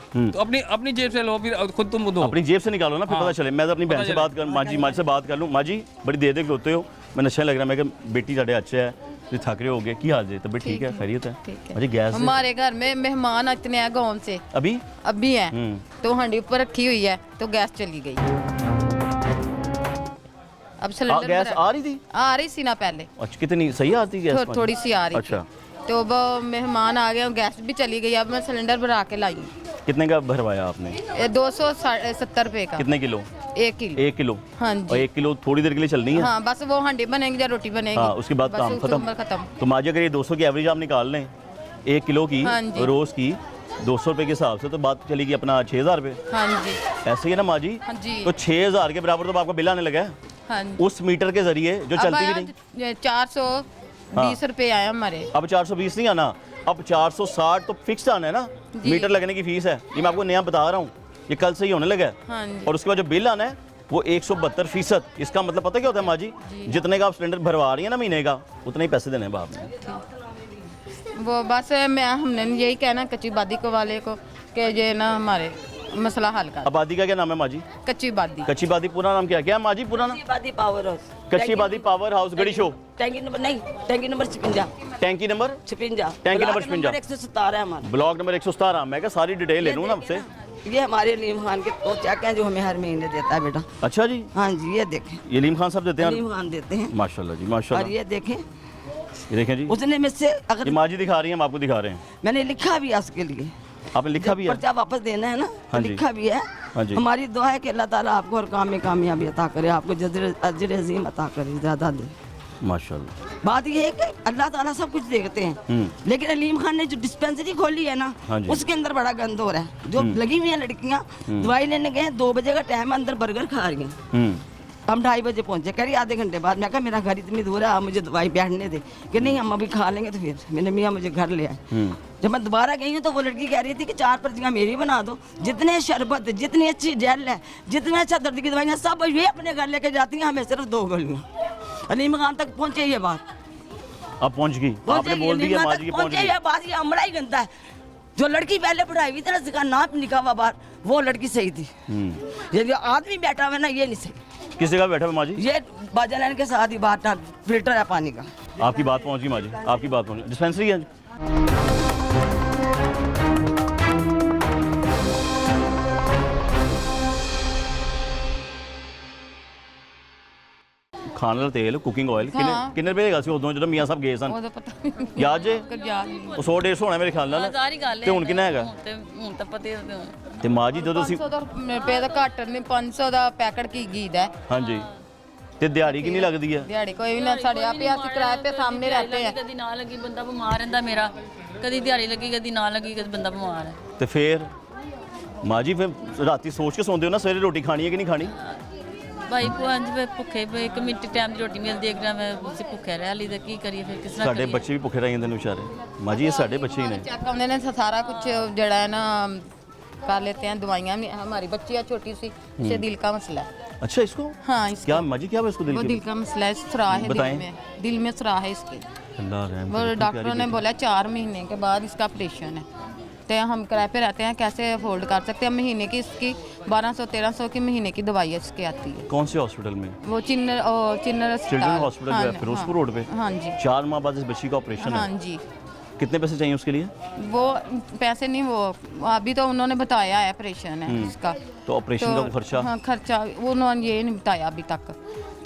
D: अपनी जेब से लो, फिर खुद तुम दो,
A: अपनी जेब से निकालो ना, फिर पता चले। मैं तो अपनी बहन से बात कर, माँ से बात कर लूँ, माँ जी बड़ी देर देख होते हो, मैं नशा लग रहा, मैं कि बेटी साढ़े अच्छे है, तुम थक रहे हो गए, की हाल है, तबीयत ठीक है, खैरियत है? मुझे गैस
E: हमारे घर में मेहमान इतने हैं गाँव से, अभी हैं, तो हांडी ऊपर रखी हुई है तो गैस चली गई। अब सिलेंडर
A: गैस आ रही थी
E: ना पहले।
A: अच्छा, कितनी सही आती गैस?
E: थोड़ी सी आ रही
A: अच्छा
E: थी, तो वो मेहमान आ गए, गैस भी चली गई। अब मैं सिलेंडर भरा के लाई।
A: कितने का भरवाया आपने?
E: 270 रुपए का।
A: कितने किलो?
E: 1 किलो।
A: 1 किलो,
E: हाँ
A: और
E: जी।
A: 1 किलो थोड़ी देर के लिए चलनी है।
E: हाँ, बस वो हांडी बनेगी या रोटी बनेगी,
A: हाँ, उसके बाद काम खत्म। तो माँ जी अगर ये 200 की एवरेज आप निकाल लें 1 किलो की, रोज की 200 रुपए के हिसाब से, तो बात चलेगी अपना 6000 रुपये।
E: हाँ जी,
A: ऐसे ही है ना माँ जी?
E: हाँ जी।
A: तो 6000 के बराबर तो आपका बिल आने लगा है
E: हाँ जी।
A: उस मीटर के जरिए जो चलती भी नहीं।
E: 420 रुपए आए हमारे।
A: अब 420 नहीं आना, अब 460 तो फिक्स आना है ना, मीटर लगने की फीस है। ये मैं आपको नया बता रहा हूँ, ये कल से ही होने लगा है।
E: हाँ जी।
A: और उसके बाद जो बिल आना है वो 172%। इसका मतलब पता क्या होता है माँ जी? जितने का आप सिलेंडर भरवा रही है ना महीने का, उतने ही पैसे देने हैं बाप ने।
E: वो बस हमने यही कहना कच्ची बादी को वाले को कि ये ना हमारे मसला हल कर।
A: आबादी का क्या नाम है माँ जी?
E: कच्ची बादी।
A: कच्ची बादी पूरा नाम क्या क्या माँ जी? पूरा नाम
B: बादी पावर हाउस,
A: कच्ची बादी पावर हाउस गड़ी शो।
B: टैंकी नंबर नहीं, टैंकी नंबर 56,
A: टैंकी नंबर
B: 56,
A: टैंकी नंबर 56,
B: 117 है हमारा
A: ब्लॉक नंबर 117। मैं क्या सारी डिटेल ले लूँ ना आपसे?
B: ये हमारे अलीम खान के वो चेक हैं जो हमें हर महीने देता है बेटा।
A: अच्छा जी,
B: हाँ जी, ये देखें,
A: ये अलीम खान साहब देते हैं?
B: अलीम खान देते हैं
A: माशाल्लाह जी
B: और
A: माशाल्लाह।
B: ये देखें,
A: ये देखें जी,
B: उसने मुझसे
A: ये
B: अगर
A: माँ जी दिखा रही हैं, हम आपको दिखा रहे हैं।
B: मैंने लिखा भी है उसके लिए,
A: आपने लिखा भी है?
B: पर्चा वापस देना है ना,
A: हाँ
B: तो
A: जी।
B: लिखा भी है।
A: हाँ जी।
B: हमारी दुआ है कि अल्लाह ताला आपको हर काम में कामयाबी अता करे, आपको अजर अजीम अता करे, ज़्यादा दे।
A: माशाल्लाह।
B: बात ये है कि अल्लाह ताला सब कुछ देखते हैं, लेकिन अलीम खान ने जो डिस्पेंसरी खोली है ना,
A: हाँ जी।
B: उसके अंदर बड़ा गंद हो रहा है। जो लगी हुई हैं लड़कियां, दवाई लेने गए, 2 बजे का टाइम है, अंदर बर्गर खा रही हैं। हम 2:30 बजे पहुंचे, कह रही आधे घंटे बाद। मैं कहा मेरा घर इतनी दूर है, आप मुझे दवाई बैठने दे। कि नहीं हम अभी खा लेंगे। तो फिर मैंने मियाँ मुझे घर ले आए। जब मैं दोबारा गई हूँ तो वो लड़की कह रही थी कि 4 पर्चियाँ मेरी बना दो। जितने शरबत, जितनी अच्छी जेल है, जितने अच्छा दर्द की दवाइयाँ, सब ये अपने घर लेके जाती हैं, हमें सिर्फ 2 गोलियाँ। अलीम खान तक पहुँचे ये बात,
A: अब पहुंच गई, आपने बोल दिया माँ जी की पहुंच गई।
B: ये बात, ये अमड़ा ही गंदा है। जो लड़की पहले पढ़ाई हुई थी ना, जिसका नाम लिखा हुआ बाहर, वो लड़की सही थी। ये जो आदमी बैठा हुआ है ना, ये नहीं सही।
A: किस जगह बैठा हुआ माँ जी?
B: ये बाजा लाइन के साथ ही बात, फिल्टर है पानी का।
A: आपकी बात पहुंच गई माँ जी, आपकी बात पहुंच गई। डिस्पेंसरी है? खाने ਦਾ तेल, कुकिंग ऑयल किन्ने रुपए ਹੈਗਾ ਸੀ ਉਦੋਂ ਜਦੋਂ ਮੀਆਂ ਸਾਹਿਬ ਗਏ ਸਨ?
E: ਉਹ ਤਾਂ ਪਤਾ ਨਹੀਂ,
A: ਯਾਦ ਜੇ?
E: ਯਾਦ ਨਹੀਂ।
A: ਉਹ 100-150 ਹੋਣਾ ਮੇਰੇ ਖਿਆਲ ਨਾਲ।
F: ਸਾਰੀ ਗੱਲ
A: ਤੇ ਹੁਣ ਕਿੰਨਾ ਹੈਗਾ?
F: ਹੁਣ ਤਾਂ ਪਤਾ ਹੀ ਹੈ।
A: ਤੇ ਮਾਂ ਜੀ ਜਦੋਂ ਅਸੀਂ
E: 500 ਰੁਪਏ ਦਾ ਘੱਟ ਨਹੀਂ, 500 ਦਾ ਪੈਕਟ ਕੀ ਗੀਦ ਹੈ।
A: ਹਾਂਜੀ, ਤੇ ਦਿਹਾੜੀ ਕਿੰਨੀ ਲੱਗਦੀ ਹੈ?
E: ਦਿਹਾੜੀ ਕੋਈ ਵੀ ਨਾ, ਸਾਡੇ ਆਪੇ ਅਸੀਂ ਕਿਰਾਏ पे सामने रहते हैं।
F: ਕਦੀ ਨਾ ਲੱਗੀ ਬੰਦਾ ਬਿਮਾਰ ਰਹਿੰਦਾ ਮੇਰਾ, ਕਦੀ ਦਿਹਾੜੀ ਲੱਗੀ, ਕਦੀ ਨਾ ਲੱਗੀ, ਕਦੀ ਬੰਦਾ ਬਿਮਾਰ ਹੈ।
A: ਤੇ ਫੇਰ ਮਾਂ ਜੀ ਫਿਰ ਰਾਤੀ ਸੋਚ ਕੇ ਸੌਂਦੇ ਹੋ ਨਾ ਸਵੇਰੇ ਰੋਟੀ ਖਾਣੀ ਹੈ ਕਿ ਨਹੀਂ ਖਾਣੀ?
F: ਭਾਈ ਪੰਜ ਵੇ ਭੁੱਖੇ ਵੇ, ਇੱਕ ਮਿੰਟ ਟਾਈਮ ਦੀ ਰੋਟੀ ਮਿਲਦੀ, ਇੱਕ ਟਾਈਮ ਅਸੀਂ ਭੁੱਖੇ ਰਹਿ ਲਈ ਤਾਂ ਕੀ ਕਰੀਏ ਫਿਰ, ਕਿਸ ਤਰ੍ਹਾਂ
A: ਸਾਡੇ
F: ਕਰੀਏ?
A: ਬੱਚੇ ਵੀ ਭੁੱਖੇ ਰਹਿ ਜਾਂਦੇ ਨੇ ਵਿਚਾਰੇ। ਮਾਂ ਜੀ ਇਹ ਸਾਡੇ ਬੱਚੇ ਹੀ ਨੇ।
E: चेक आते ने सारा कुछ जड़ा है ना कर लेते हैं, दवाइयाँ भी। हमारी बच्ची है छोटी सी, इसे दिल का मसला है।
A: अच्छा इसको
E: हाँ, इसका
A: क्या माँ जी क्या हुआ इसको दिल
E: वो
A: के?
E: दिल का मसला है, सुराह है
A: बताएं।
E: दिल में सुराह है इसके।
A: अल्लाह रहम
E: वो
A: करे,
E: डॉक्टरों ने बोला 4 महीने के बाद इसका ऑपरेशन है। तो हम किराए पे रहते हैं, कैसे अफोर्ड कर सकते हैं? महीने की इसकी 1200-1300 की महीने की दवाई इसकी आती है।
A: कौन से हॉस्पिटल में?
E: वो चिल्ड्रन
A: चिल्ड्रन
E: अस्पताल।
A: हॉस्पिटल जो है फिरोजपुर रोड पे।
E: हाँ जी,
A: 4 माह बाद इस बच्ची का ऑपरेशन
E: हाँ
A: है।
E: जी।
A: कितने पैसे चाहिए उसके लिए?
E: वो पैसे नहीं, वो अभी तो उन्होंने बताया है ऑपरेशन है इसका।
A: तो ऑपरेशन का खर्चा?
E: हाँ, खर्चा वो उन्होंने ये नहीं बताया अभी तक।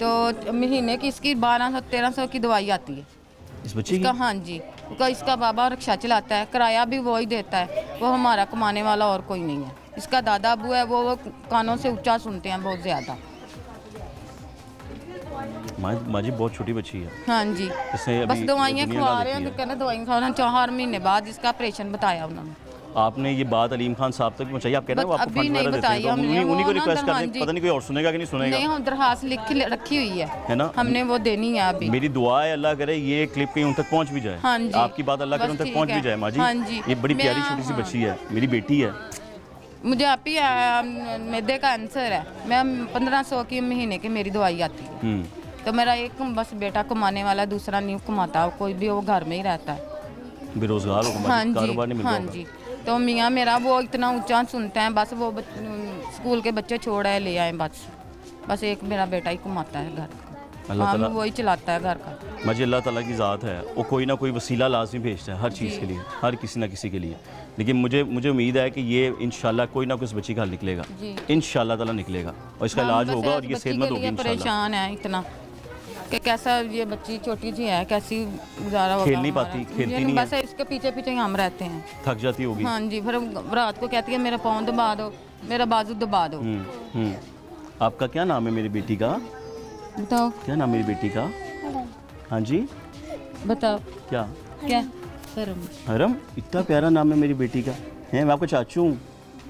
E: तो महीने की इसकी 1200-1300 की दवाई आती है
A: इस बच्ची
E: इसका।
A: की?
E: हाँ जी, इसका बाबा रिक्शा चलाता है, किराया भी वो ही देता है, वो हमारा कमाने वाला और कोई नहीं है। इसका दादा अबू है, वो कानों से ऊंचा सुनते हैं बहुत ज़्यादा।
A: माँ जी बहुत छोटी बच्ची है।
E: हाँ जी,
A: इसने
E: बस
A: अभी
E: दवाइयाँ
A: दुनिया
E: खवा
A: ना
E: रहे
A: देखी
E: हैं,
A: है।
E: कहना दवाई खाना 4 महीने बाद इसका ऑपरेशन बताया उन्होंने।
A: आपने ये बात अलीम खान साहब तक पहुंचाई? आप कह रहे हो
E: बस
A: आपको
E: अभी
A: फंड
E: नहीं
A: वगैरह देते
E: बताई
A: हैं, तो
E: हमने,
A: उन्हीं को
E: वो ना
A: रिक्वेस्ट कर
E: हाँ
A: दें,
E: जी।
A: पता नहीं कोई और सुनेगा कि नहीं सुनेगा।
E: नहीं, हम दरखास्त लिख रखी हुई
A: है ना?
E: हमने वो देनी है अभी।
A: मेरी दुआ है अल्लाह करे ये क्लिप कहीं उन तक पहुंच भी जाए।
E: हाँ जी,
A: आपकी बात अल्लाह करे
E: बस
A: उन तक
E: ठीक
A: पहुंच भी
E: है।
A: जाए। माँ
E: हाँ
A: जी
E: जी,
A: ये बड़ी
E: मैं-
A: प्यारी छोटी सी
E: हाँ।
A: बच्ची है, मेरी बेटी है।
E: मुझे आप ही मैदे का आंसर है, मैं 1500 की महीने की मेरी दवाई आती है। तो मेरा एक बस बेटा कमाने वाला, दूसरा नहीं कमाता, कोई भी वो घर में ही रहता है,
A: बेरोजगार हो,
E: हाँ जी,
A: कारोबार नहीं मिल रहा
E: हाँ
A: होगा।
E: जी। तो मियाँ मेरा वो इतना ऊंचा सुनता है, बस वो स्कूल के बच्चे छोड़ आए ले आए, बस एक मेरा बेटा ही कमाता है घर का,
A: अल्लाह
E: काम
A: ताला-
E: वही चलाता है घर का।
A: मुझे अल्लाह ताला की ज़ात है, वो कोई ना कोई वसीला लाजमी भेजता है हर चीज़ के लिए, हर किसी ना किसी के लिए। लेकिन मुझे उम्मीद है कि ये इंशाल्लाह कोई ना कोई इस बच्ची का हल निकलेगा,
E: जी।
A: इंशाल्लाह ताला निकलेगा और इसका
E: हम
A: इलाज
E: बस
A: होगा
E: इस
A: और ये
E: बच्ची
A: सेहतमंद
E: के
A: होगी
E: लिए
A: इंशाल्लाह।
E: परेशान है इतना कि कैसा ये बच्ची छोटी सी है, कैसी गुजारा होगा
A: खेल नहीं
E: हमारा।
A: पाती, खेलती
E: ये
A: नहीं
E: बस इसके पीछे पीछे ही हम रहते हैं।
A: थक जाती होगी।
E: हाँ जी, फिर रात को कहती है मेरा पाँव दबा दो, मेरा बाजू दबा दो।
A: हम्म। आपका क्या नाम है मेरी बेटी का?
E: बताओ
A: क्या नाम है मेरी बेटी का? हाँ जी
E: बताओ
A: क्या?
E: क्या शर्म?
A: हरम, इतना प्यारा नाम है मेरी बेटी का है। मैं आपका चाचू हूँ,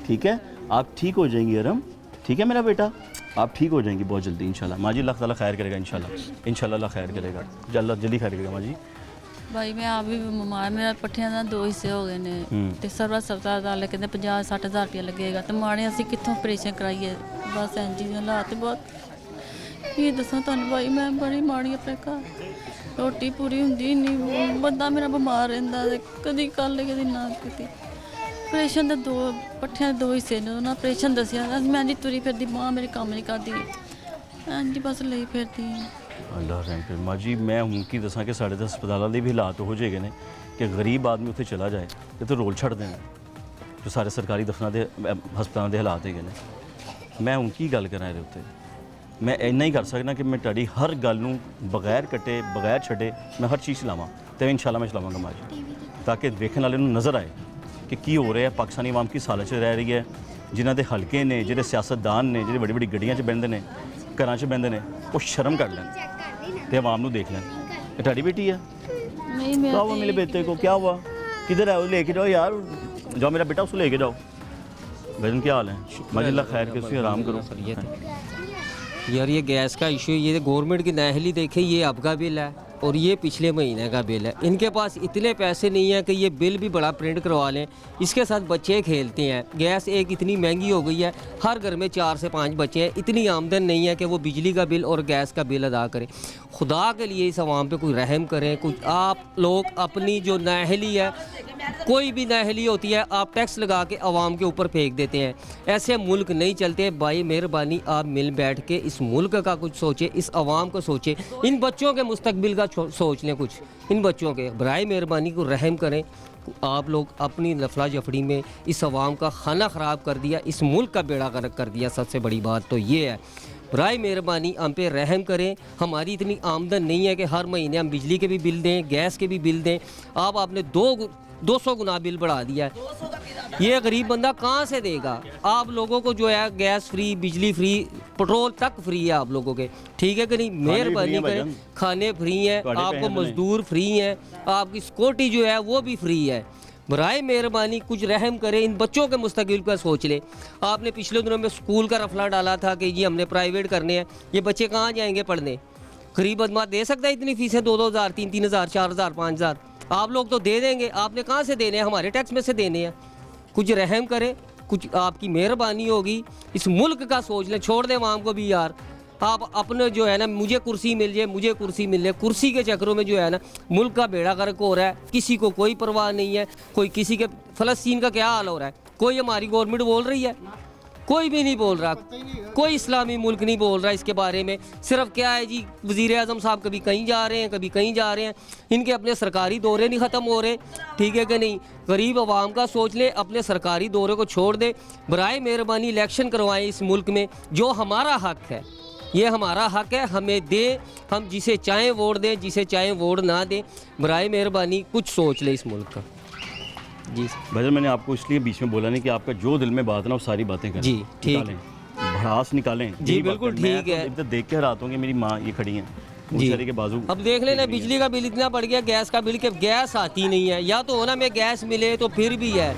A: ठीक है? आप ठीक हो जाएंगी हरम, ठीक है मेरा बेटा? आप ठीक हो जाएंगी बहुत जल्दी इंशाल्लाह। माँ जी अल्लाह ताला खैर करेगा इंशाल्लाह, इंशाल्लाह अल्लाह खैर करेगा, जल्दी खैर करेगा माँ जी।
F: ਭਾਈ ਮੈਂ ਆਪ ਵੀ ਬਿਮਾਰ, ਮੇਰਾ ਪੱਠਿਆਂ ਦਾ 2 ਹਿੱਸੇ ਹੋ ਗਏ ਨੇ ਤੇ ਸਰਵਾ ਹਸਪਤਾਲ ਦਾ ਕਹਿੰਦੇ 50-60 ਹਜ਼ਾਰ ਰੁਪਇਆ ਲੱਗੇਗਾ ਤੇ ਮਾਣੇ ਅਸੀਂ ਕਿੱਥੋਂ ਆਪਰੇਸ਼ਨ ਕਰਾਈਏ? ਬਸ ਐਂਜੀ ਦੇ ਹਾਲਾਤ ਬਹੁਤ, ਕੀ ਦੱਸਾਂ ਤੁਹਾਨੂੰ ਭਾਈ, ਮੈਂ ਬੜੀ ਮਾੜੀ ਆਪਣੇ ਘਰ, ਰੋਟੀ ਪੂਰੀ ਹੁੰਦੀ ਨਹੀਂ, ਬੰਦਾ ਮੇਰਾ ਬਿਮਾਰ ਰਹਿੰਦਾ ਤੇ ਕਦੀ ਕੱਲ ਕਦੀ ਨਾ ਕਦੀ ਆਪਰੇਸ਼ਨ ਦੇ ਦੋ ਪੱਠਿਆਂ ਦੇ ਦੋ ਹਿੱਸੇ ਨੇ ਉਹਨਾਂ ਆਪਰੇਸ਼ਨ ਦੱਸਿਆ ਮੈਂ ਜੀ ਤੁਰੀ ਫਿਰਦੀ ਮਾਂ ਮੇਰੇ ਕੰਮ ਨਹੀਂ ਕਰਦੀ ਹਾਂਜੀ ਬਸ ਲਈ ਫਿਰਦੀ ਹਾਂ।
A: ਅੱਲਾ ਰਹਿਮ ਕਰੇ ਮਾਂ ਜੀ। ਮੈਂ ਹੁਣ ਕੀ ਦੱਸਾਂ ਕਿ ਸਾਡੇ ਤਾਂ ਹਸਪਤਾਲਾਂ ਦੇ ਵੀ ਹਾਲਾਤ ਹੋ ਜਾਏਗੇ ਨੇ ਕਿ ਗਰੀਬ ਆਦਮੀ ਉੱਥੇ ਚਲਾ ਜਾਏ ਤੇ ਰੋਲ ਛੱਡ ਦੇਣਾ ਜੋ ਸਾਰੇ ਸਰਕਾਰੀ ਦਫ਼ਤਰਾਂ ਦੇ ਹਸਪਤਾਲਾਂ ਦੇ ਹਾਲਾਤ ਹੈਗੇ ਨੇ। ਮੈਂ ਹੁਣ ਕੀ ਗੱਲ ਕਰਾਂ ਇਹਦੇ ਉੱਤੇ। ਮੈਂ ਇੰਨਾ ਹੀ ਕਰ ਸਕਦਾ ਕਿ ਮੈਂ ਤੁਹਾਡੀ ਹਰ ਗੱਲ ਨੂੰ ਬਗੈਰ ਕੱਟੇ ਬਗੈਰ ਛੱਡੇ ਮੈਂ ਹਰ ਚੀਜ਼ ਲਾਵਾਂ ਤੇ ਇਨਸ਼ਾਅੱਲਾ ਮੈਂ ਚਲਾਵਾਂਗਾ ਮਾਂ ਜੀ, ਤਾकि ਵੇਖਣ ਵਾਲੇ ਨੂੰ ਨਜ਼ਰ ਆਏ ਕਿ ਕੀ ਹੋ ਰਿਹਾ। ਪਾਕਿਸਤਾਨੀ ਆਵਾਮ ਕਿਸ ਹਾਲਤ 'ਚ ਰਹਿ ਰਹੀ ਹੈ। ਜਿਨ੍ਹਾਂ ਦੇ ਹਲਕੇ ਨੇ, ਜਿਹੜੇ ਸਿਆਸਤਦਾਨ ਨੇ, ਜਿਹੜੇ ਵੱਡੀ ਵੱਡੀ ਗੱਡੀਆਂ 'ਚ ਬਹਿੰਦੇ ਨੇ, ਘਰਾਂ 'ਚ ਬਹਿੰਦੇ ਨੇ, ਉਹ ਸ਼ਰਮ ਕਰ ਲੈਣ ਤੇ ਆਵਾਮ ਨੂੰ ਦੇਖ ਲੈਣ। ਇਹ ਤੁਹਾਡੀ ਬੇਟੀ ਹੈ?
F: नहीं मेरा
A: क्या हुआ मेरे बेटे को? क्या हुआ? किधर है वो? लेके जाओ यार, जाओ मेरा बेटा, उसको लेके जाओ। भजन क्या हाल है? माशाल्लाह खैर के, उसकी आराम करो।
G: यार ये गैस का इशू, ये गवर्नमेंट की नाअहली देखे, ये आपका बिल है और ये पिछले महीने का बिल है। इनके पास इतने पैसे नहीं है कि ये बिल भी बड़ा प्रिंट करवा लें। इसके साथ बच्चे खेलते हैं। गैस एक इतनी महंगी हो गई है, हर घर में 4 से 5 बच्चे हैं। इतनी आमदन नहीं है कि वो बिजली का बिल और गैस का बिल अदा करें। खुदा के लिए इस आवाम पे कोई रहम करें। कुछ आप लोग अपनी जो नाअहली है, कोई भी नाअहली होती है, आप टैक्स लगा के आवाम के ऊपर फेंक देते हैं। ऐसे मुल्क नहीं चलते। भाई मेहरबानी आप मिल बैठ के इस मुल्क का कुछ सोचें, इस आवाम को सोचें, इन बच्चों के मुस्तकबिल का सोच लें कुछ। इन बच्चों के बराए मेहरबानी को रहम करें। आप लोग अपनी लफड़ा जफड़ी में इस आवाम का खाना ख़राब कर दिया, इस मुल्क का बेड़ा गर्क कर दिया। सबसे बड़ी बात तो ये है, बराए मेहरबानी हम पे रहम करें। हमारी इतनी आमदन नहीं है कि हर महीने हम बिजली के भी बिल दें, गैस के भी बिल दें। आपने 200 गुना बिल बढ़ा दिया है। ये गरीब बंदा कहाँ से देगा? आप लोगों को जो है गैस फ्री, बिजली फ्री, पेट्रोल तक फ्री है आप लोगों के, ठीक है कि नहीं? मेहरबानी करें। खाने फ्री हैं, आपको मजदूर फ्री हैं, आपकी सिक्योरिटी जो है वो भी फ्री है। बराए मेहरबानी कुछ रहम करें, इन बच्चों के मुस्तकबिल का सोच ले। आपने पिछले दिनों में स्कूल का रफला डाला था कि जी हमने प्राइवेट करने हैं। ये बच्चे कहाँ जाएंगे पढ़ने? गरीब आदमी दे सकता है इतनी फीसें? 2-2 हज़ार, 3-3 हज़ार, 4 हज़ार, 5 हज़ार? आप लोग तो दे देंगे। आपने कहाँ से देने हैं? हमारे टैक्स में से देने हैं। कुछ रहम करें, कुछ आपकी मेहरबानी होगी। इस मुल्क का सोच लें, छोड़ दें आवाम को भी यार। आप अपने जो है ना, मुझे कुर्सी मिल जाए, मुझे कुर्सी मिल जाए, कुर्सी के चक्करों में जो है ना मुल्क का बेड़ा गर्क हो रहा है। किसी को कोई परवाह नहीं है। कोई किसी के, फ़लस्तीन का क्या हाल हो रहा है? कोई हमारी गवर्नमेंट बोल रही है? कोई भी नहीं बोल रहा। कोई इस्लामी मुल्क नहीं बोल रहा इसके बारे में। सिर्फ क्या है जी, वज़ीर आज़म साहब कभी कहीं जा रहे हैं, कभी कहीं जा रहे हैं। इनके अपने सरकारी दौरे नहीं ख़त्म हो रहे, ठीक है कि नहीं? गरीब आवाम का सोच ले, अपने सरकारी दौरे को छोड़ दे। बराए मेहरबानी इलेक्शन करवाएं इस मुल्क में। जो हमारा हक है, ये हमारा हक है, हमें दे। हम जिसे चाहें वोट दें, जिसे चाहें वोट ना दें। बराए मेहरबानी कुछ सोच ले इस मुल्क का। जी
A: भजन, मैंने आपको इसलिए बीच में बोला नहीं कि आपका जो दिल में बात है ना वो सारी बातें करें।
G: जी, ठीक।
A: निकालें, भड़ास निकालें।
G: जी,
A: यही बात
G: बिल्कुल
A: है। मैं
G: ठीक है।
A: तो देख के हैरान हूँ कि मेरी माँ ये खड़ी हैं,
G: जी।
A: बेचारी के बाजू।
G: अब देख लेना, बिजली का बिल इतना बढ़ गया, गैस का बिल, के गैस आती नहीं है। या तो होना में गैस मिले तो फिर भी है,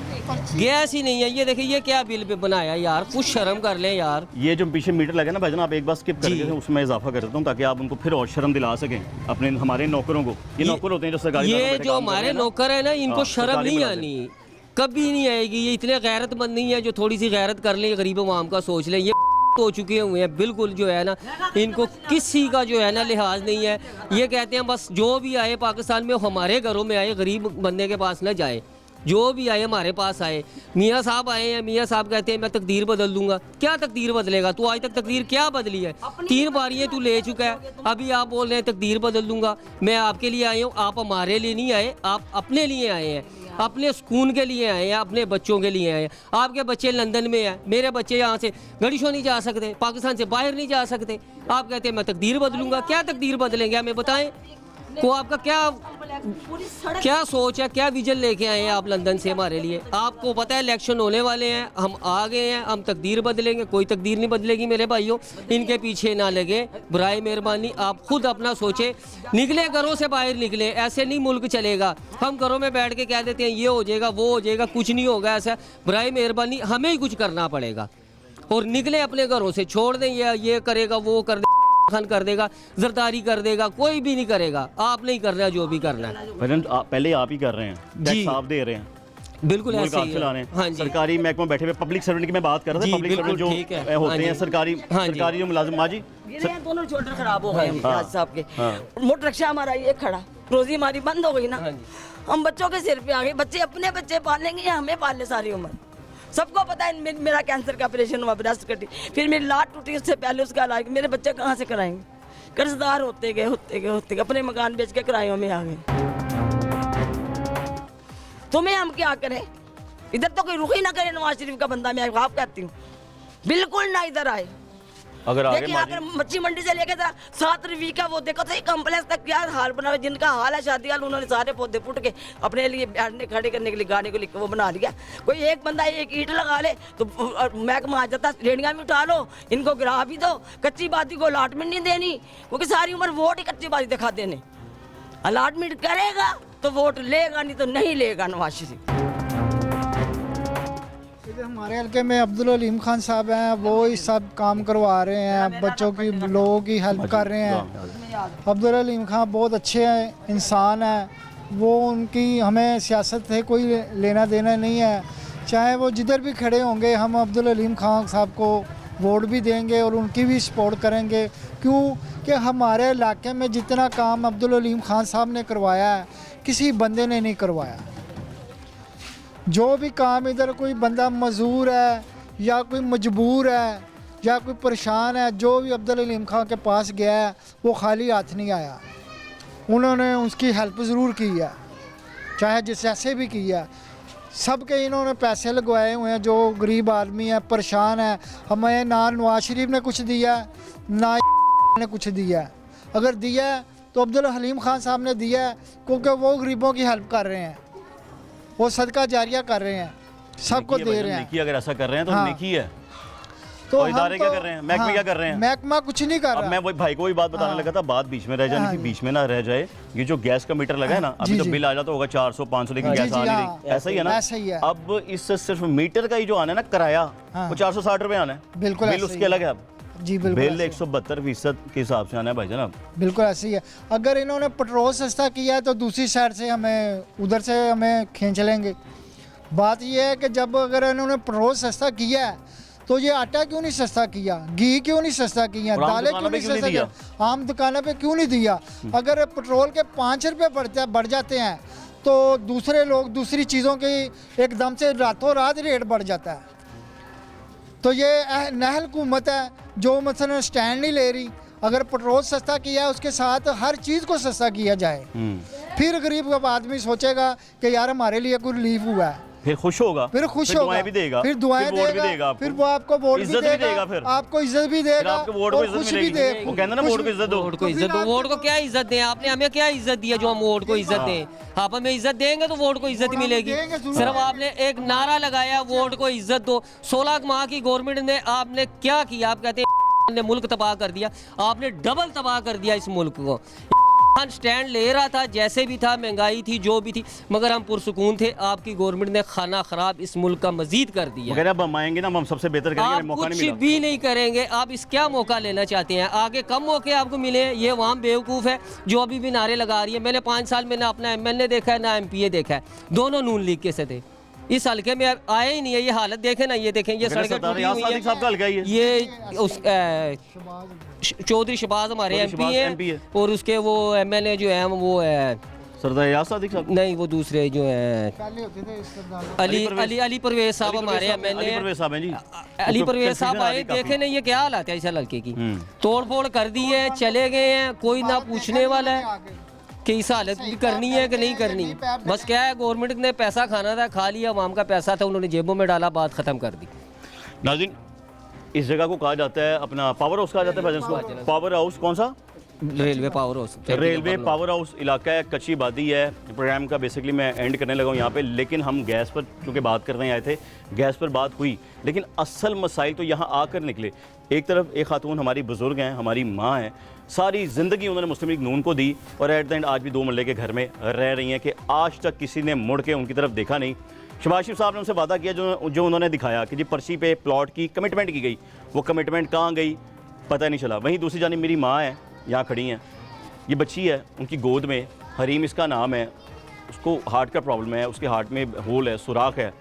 G: गैस ही नहीं है। ये देखिए, ये क्या बिल पे बनाया यार, कुछ शर्म कर लें यार।
A: ये जो पीछे मीटर लगे ना भजन, आप एक बार स्किप करके उसमें इजाफा कर देता हूँ ताकि आप उनको फिर और शर्म दिला सकें अपने हमारे नौकरों को। ये नौकर होते हैं जो सरकारी
G: ये
A: दारों पे
G: जो
A: काम कर रहे
G: हमारे
A: हैं ना।
G: नौकर है ना, इनको
A: हाँ,
G: शर्म
A: सरकारी
G: नहीं
A: मुलाजिम।
G: आनी, कभी नहीं आएगी। ये इतने गैरतमंद नहीं है जो थोड़ी सी गैरत कर लें, गरीब आवाम का सोच लें। ये हो चुके हुए हैं बिल्कुल, जो है ना, इनको किसी का जो है ना लिहाज नहीं है। ये कहते हैं बस जो भी आए पाकिस्तान में हमारे घरों में आए, गरीब बंदे के पास न जाए। जो भी आए हमारे पास आए। मियाँ साहब आए हैं, मियाँ साहब कहते हैं मैं तकदीर बदल दूंगा। क्या तकदीर बदलेगा? तू आज तक तकदीर क्या बदली है? 3 बारियाँ तू ले चुका है, अभी आप बोल रहे हैं तकदीर बदल दूंगा। मैं आपके लिए आया हूँ, आप हमारे लिए नहीं आए, आप अपने लिए आए हैं, अपने सुकून के लिए आए हैं, अपने बच्चों के लिए आए हैं। आपके बच्चे लंदन में हैं, मेरे बच्चे यहाँ से गड़िशो नहीं जा सकते, पाकिस्तान से बाहर नहीं जा सकते। आप कहते हैं मैं तकदीर बदलूंगा। क्या तकदीर बदलेंगे हमें बताएं? को आपका क्या सोच है, क्या विजन लेके आए हैं आप लंदन से हमारे लिए? आपको पता है इलेक्शन होने वाले हैं, हम आ गए हैं, हम तकदीर बदलेंगे? कोई तकदीर नहीं बदलेगी मेरे भाइयों। इनके पीछे ना लगे, बराए मेहरबानी आप खुद अपना सोचे। निकले, घरों से बाहर निकले, ऐसे नहीं मुल्क चलेगा। हम घरों में बैठ के कह देते हैं ये हो जाएगा, वो हो जाएगा, कुछ नहीं होगा ऐसा। बराए मेहरबानी हमें ही कुछ करना पड़ेगा और निकले अपने घरों से। छोड़ दें ये करेगा, वो कर दे, खान कर देगा, जरदारी कर देगा, कोई भी नहीं करेगा। आप नहीं कर रहे जो भी करना है।
A: भजन पहले आप ही कर रहे हैं, टैक्स आप दे रहे हैं,
G: बिल्कुल ऐसे ही
A: चला
G: है।
A: रहे हैं।
G: हाँ जी,
A: सरकारी महकमा बैठे हुए पब्लिक सर्वेंट की मैं बात कर रहा था। पब्लिक सर्वेंट जो
G: ठीक है।
A: होते
G: हाँ
A: हैं
G: जी।
A: सरकारी,
G: हाँ जी।
A: सरकारी जो मुलाजिम। माँ जी
B: गिरे हैं, दोनों शोल्डर खराब हो गए हैं साहब के। मोटर रिक्शा हमारा ये खड़ा, रोजी हमारी बंद हो गई ना। हम बच्चों के सिर पे आ गए। बच्चे अपने बच्चे पालेंगे या हमें पालने सारी उम्र? सबको पता है मेरा कैंसर का ऑपरेशन हुआ, ब्रेस्ट कटी, फिर मेरी लाट टूटी, उससे पहले उसका इलाज। मेरे बच्चे कहाँ से कराएंगे? कर्जदार होते गए अपने मकान बेच के किरायों में आ गए। तुम्हें हम क्या करें? इधर तो कोई रुख ही ना करे नवाज शरीफ का बंदा, मैं आप कहती हूँ, बिल्कुल ना इधर आए।
A: अगर आगे
B: देखिए अगर मच्छी मंडी से लेके 7 रवी का वो देखो तो कॉम्प्लेक्स तक क्या हाल बना हुआ, जिनका हाल है शादी हाल, उन्होंने सारे पौधे फुट के अपने लिए बैठने खड़े करने के लिए गाने को वो बना दिया। कोई एक बंदा एक ईंट लगा ले तो महकमा आ जाता, रेडियाँ भी उठा लो, इनको गिरा भी दो, कच्ची बाती को अलॉटमेंट नहीं देनी, क्योंकि सारी उम्र वोट ही कच्ची बाती दिखा देने। अलॉटमेंट करेगा तो वोट लेगा, नहीं तो नहीं लेगा नवाज शरीफ।
H: हमारे हल्के में अब्दुल हलीम खान साहब हैं, वो ही सब काम करवा रहे हैं, बच्चों की लोगों की हेल्प कर रहे हैं। अब्दुल हलीम खान बहुत अच्छे हैं, इंसान हैं वो, उनकी हमें सियासत से कोई लेना देना नहीं है। चाहे वो जिधर भी खड़े होंगे हम अब्दुल हलीम खान साहब को वोट भी देंगे और उनकी भी सपोर्ट करेंगे, क्योंकि हमारे इलाके में जितना काम अब्दुल हलीम खान साहब ने करवाया है किसी बंदे ने नहीं करवाया। जो भी काम इधर कोई बंदा मजदूर है या कोई मजबूर है या कोई परेशान है, जो भी अब्दुल हलीम खान के पास गया है वो खाली हाथ नहीं आया, उन्होंने उसकी हेल्प ज़रूर की है, चाहे जैसे भी की है। सबके इन्होंने पैसे लगवाए हुए हैं, जो गरीब आदमी है परेशान है। हमें ना नवाज शरीफ ने कुछ दिया ना ने कुछ दिया। अगर दिया है तो अब्दुल हलीम खान साहब ने दिया है, क्योंकि वो गरीबों की हेल्प कर रहे हैं, वो सदका जारिया कर रहे हैं, सबको दे रहे हैं।
A: नेकी अगर ऐसा कर रहे हैं तो
H: हाँ।
A: नेकी है।
H: तो
A: और इदारे क्या कर रहे हैं? महकमे क्या कर रहे हैं?
H: महकमा कुछ नहीं कर
A: अब
H: रहा।
A: मैं वही भाई को वही बात बताने लगा था, बात बीच में रह जानी थी, बीच में ना रह जाए। ये जो गैस का मीटर लगा है ना, अभी तो बिल आ जाता होगा 400-500, लेकिन गैस आ नहीं रही, ऐसा ही है ना?
H: ऐसा ही है।
A: अब इससे सिर्फ मीटर का ही जो आना है ना किराया, वो 460 रुपये आना है,
H: बिल्कुल
A: बिल उसके अलग है। अब
H: जी बिल्कुल
A: बिल 172% के हिसाब से आना है भाई जनाब।
H: बिल्कुल ऐसे ही है। अगर इन्होंने पेट्रोल सस्ता किया है तो दूसरी साइड से हमें उधर से हमें खींच लेंगे। बात यह है कि जब अगर इन्होंने पेट्रोल सस्ता किया है तो ये आटा क्यों नहीं सस्ता किया, घी क्यों नहीं सस्ता किया, दालें क्यों नहीं सस्ता किया, आम दुकानों पे क्यों नहीं दिया? अगर पेट्रोल के 5 रुपये बढ़ जाते हैं तो दूसरे लोग दूसरी चीज़ों की एकदम से रातों रात रेट बढ़ जाता है। तो ये नाअहल हुकूमत है जो मसलन स्टैंड नहीं ले रही। अगर पेट्रोल सस्ता किया है उसके साथ हर चीज़ को सस्ता किया जाए, फिर गरीब आदमी सोचेगा कि यार हमारे लिए कोई रिलीफ हुआ है,
A: फिर खुश होगा,
H: फिर खुश होगा,
A: दुआएं भी देगा,
H: फिर दुआएं देगा, फिर वो आपको वोट भी देगा,
A: फिर
H: आपको इज्जत भी देगा,
A: आपके वोट को इज्जत मिलेगी। वो कहना ना वोट को इज्जत दो,
G: वोट को इज्जत दो। वोट को क्या इज्जत दें? आपने हमें क्या इज्जत दिया जो हम वोट को इज्जत दें? आप हमें इज्जत देंगे तो वोट को इज्जत मिलेगी। सिर्फ आपने एक नारा लगाया वोट को इज्जत दो। 16 माह की गवर्नमेंट ने आपने क्या किया? आप कहते हैं ने मुल्क तबाह कर दिया, आपने डबल तबाह कर दिया इस मुल्क को। स्टैंड ले रहा था, जैसे भी था, महंगाई थी, जो भी थी, मगर हम पुरसुकून थे। आपकी गवर्नमेंट ने खाना खराब इस मुल्क का मजीद कर दिया।
A: अब हम आएंगे ना, हम सबसे बेहतर करेंगे,
G: आप
A: मौका
G: कुछ
A: नहीं मिला।
G: भी नहीं करेंगे। आप इस क्या मौका लेना चाहते हैं? आगे कम मौके आपको मिले। ये वहाँ बेवकूफ़ है जो अभी भी नारे लगा रही है। मैंने 5 साल में ना अपना MNA देखा है ना MPA देखा है, दोनों नून लीग के से थे। इस हल्के में आए ही नहीं है। ये हालत देखें ना, ये देखें, ये सड़कें टूटी हुई हैं। ये उस चौधरी शहबाज हमारे MP है, और उसके वो MNA जो है वो है
A: सरदार याद सादिक साहब,
G: नहीं वो दूसरे जो हैं अली परवेज साहब हमारे MNA।
A: अली परवेज साहब हैं जी।
G: अली परवेज साहब आए, देखे नहीं ये क्या हालत है इस लड़के की। तोड़ फोड़ कर दी है, चले गए हैं, कोई ना पूछने वाला है कि इस हालत भी करनी है कि नहीं करनी। बस क्या है, गवर्नमेंट ने पैसा खाना था, खा लिया, अवाम का पैसा था, उन्होंने जेबों में डाला, बात ख़त्म कर दी।
A: नाज़रीन, इस जगह को कहा जाता है अपना पावर हाउस कहा जाता है भाईजान। पावर हाउस कौन सा?
G: Railway power house.
A: Railway power house इलाका है, कच्ची बादी है। प्रोग्राम का बेसिकली मैं एंड करने लगा हूँ यहाँ पे, लेकिन हम गैस पर चूँकि बात करने आए थे, गैस पर बात हुई, लेकिन असल मसाइल तो यहाँ आकर निकले। एक तरफ एक खातून हमारी बुज़ुर्ग हैं, हमारी माँ हैं, सारी ज़िंदगी उन्होंने मुस्लिम लीग नून को दी और एट द एंड आज भी 2 मरले के घर में रह रही हैं कि आज तक किसी ने मुड़ के उनकी तरफ देखा नहीं। शहबाज शरीफ साहब ने उनसे वादा किया जो उन्होंने दिखाया कि जी पर्ची पे प्लॉट की कमिटमेंट की गई, वो कमिटमेंट कहाँ गई पता नहीं चला। वहीं दूसरी जानिब मेरी माँ है, यहाँ खड़ी हैं, ये बच्ची है, उनकी गोद में हरीम इसका नाम है, उसको हार्ट का प्रॉब्लम है, उसके हार्ट में होल है, सुराख है,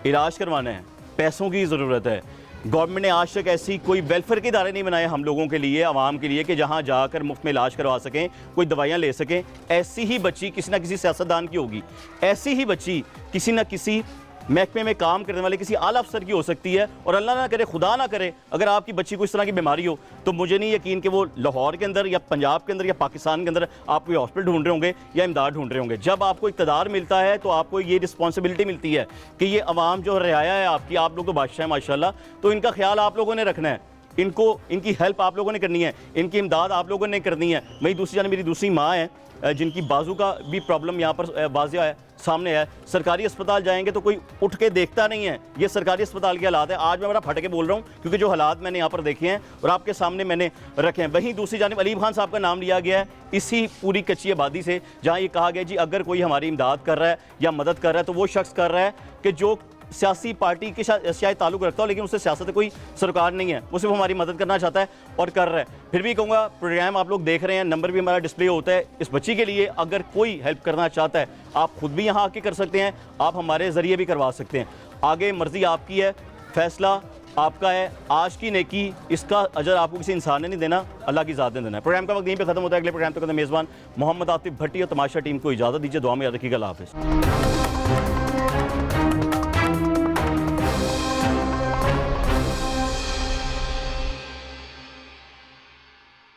A: इलाज करवाना है, पैसों की ज़रूरत है। गवर्नमेंट ने आज तक ऐसी कोई वेलफेयर के इदारे नहीं बनाए हम लोगों के लिए, आवाम के लिए, कि जहां जाकर मुफ्त में इलाज करवा सकें, कोई दवाइयां ले सकें। ऐसी ही बच्ची किसी ना किसी सियासतदान की होगी, ऐसी ही बच्ची किसी ना किसी महकमे में काम करने वाले किसी आला अफसर की हो सकती है। और अल्लाह ना करे, खुदा ना करे, अगर आपकी बच्ची को इस तरह की बीमारी हो तो मुझे नहीं यकीन कि वो लाहौर के अंदर या पंजाब के अंदर या पाकिस्तान के अंदर आप कोई हॉस्पिटल ढूंढ रहे होंगे या इमदाद ढूंढ रहे होंगे। जब आपको इक़्तिदार मिलता है तो आपको ये रिस्पॉन्सिबिलिटी मिलती है कि ये अवाम जो रियाया है आपकी, आप लोग तो बादशाह हैं माशाल्लाह, तो इनका ख्याल आप लोगों ने रखना है, इनकी हेल्प आप लोगों ने करनी है, इनकी इमदाद आप लोगों ने करनी है। वहीं दूसरी जाने मेरी दूसरी माँ है जिनकी बाजू का भी प्रॉब्लम यहाँ पर वाज़िया है, सामने है। सरकारी अस्पताल जाएंगे तो कोई उठ के देखता नहीं है, ये सरकारी अस्पताल के हालात है। आज मैं बड़ा फट के बोल रहा हूँ क्योंकि जो हालात मैंने यहाँ पर देखे हैं और आपके सामने मैंने रखे हैं। वहीं दूसरी जानिब अलीम खान साहब का नाम लिया गया है इसी पूरी कच्ची आबादी से, जहाँ ये कहा गया जी अगर कोई हमारी इमदाद कर रहा है या मदद कर रहा है तो वो शख्स कर रहा है कि जो सियासी पार्टी के शायद ताल्लुक़ रखता हो लेकिन उससे सियासत से कोई सरोकार नहीं है, वो सिर्फ हमारी मदद करना चाहता है और कर रहा है। फिर भी कहूँगा प्रोग्राम आप लोग देख रहे हैं, नंबर भी हमारा डिस्प्ले होता है। इस बच्ची के लिए अगर कोई हेल्प करना चाहता है आप खुद भी यहाँ आके कर सकते हैं, आप हमारे ज़रिए भी करवा सकते हैं। आगे मर्ज़ी आपकी है, फ़ैसला आपका है। आज की नेकी इसका अजर आपको किसी इंसान ने नहीं देना, अल्लाह की ज़ात ने देना है। प्रोग्राम का वक्त यहीं पे ख़त्म होता है। अगले प्रोग्राम तक मेज़बान मोहम्मद आतिफ भट्टी और तमाशा टीम को इजाज़त दीजिए। दुआ में याद रखिएगा। अल्लाह हाफ़िज़।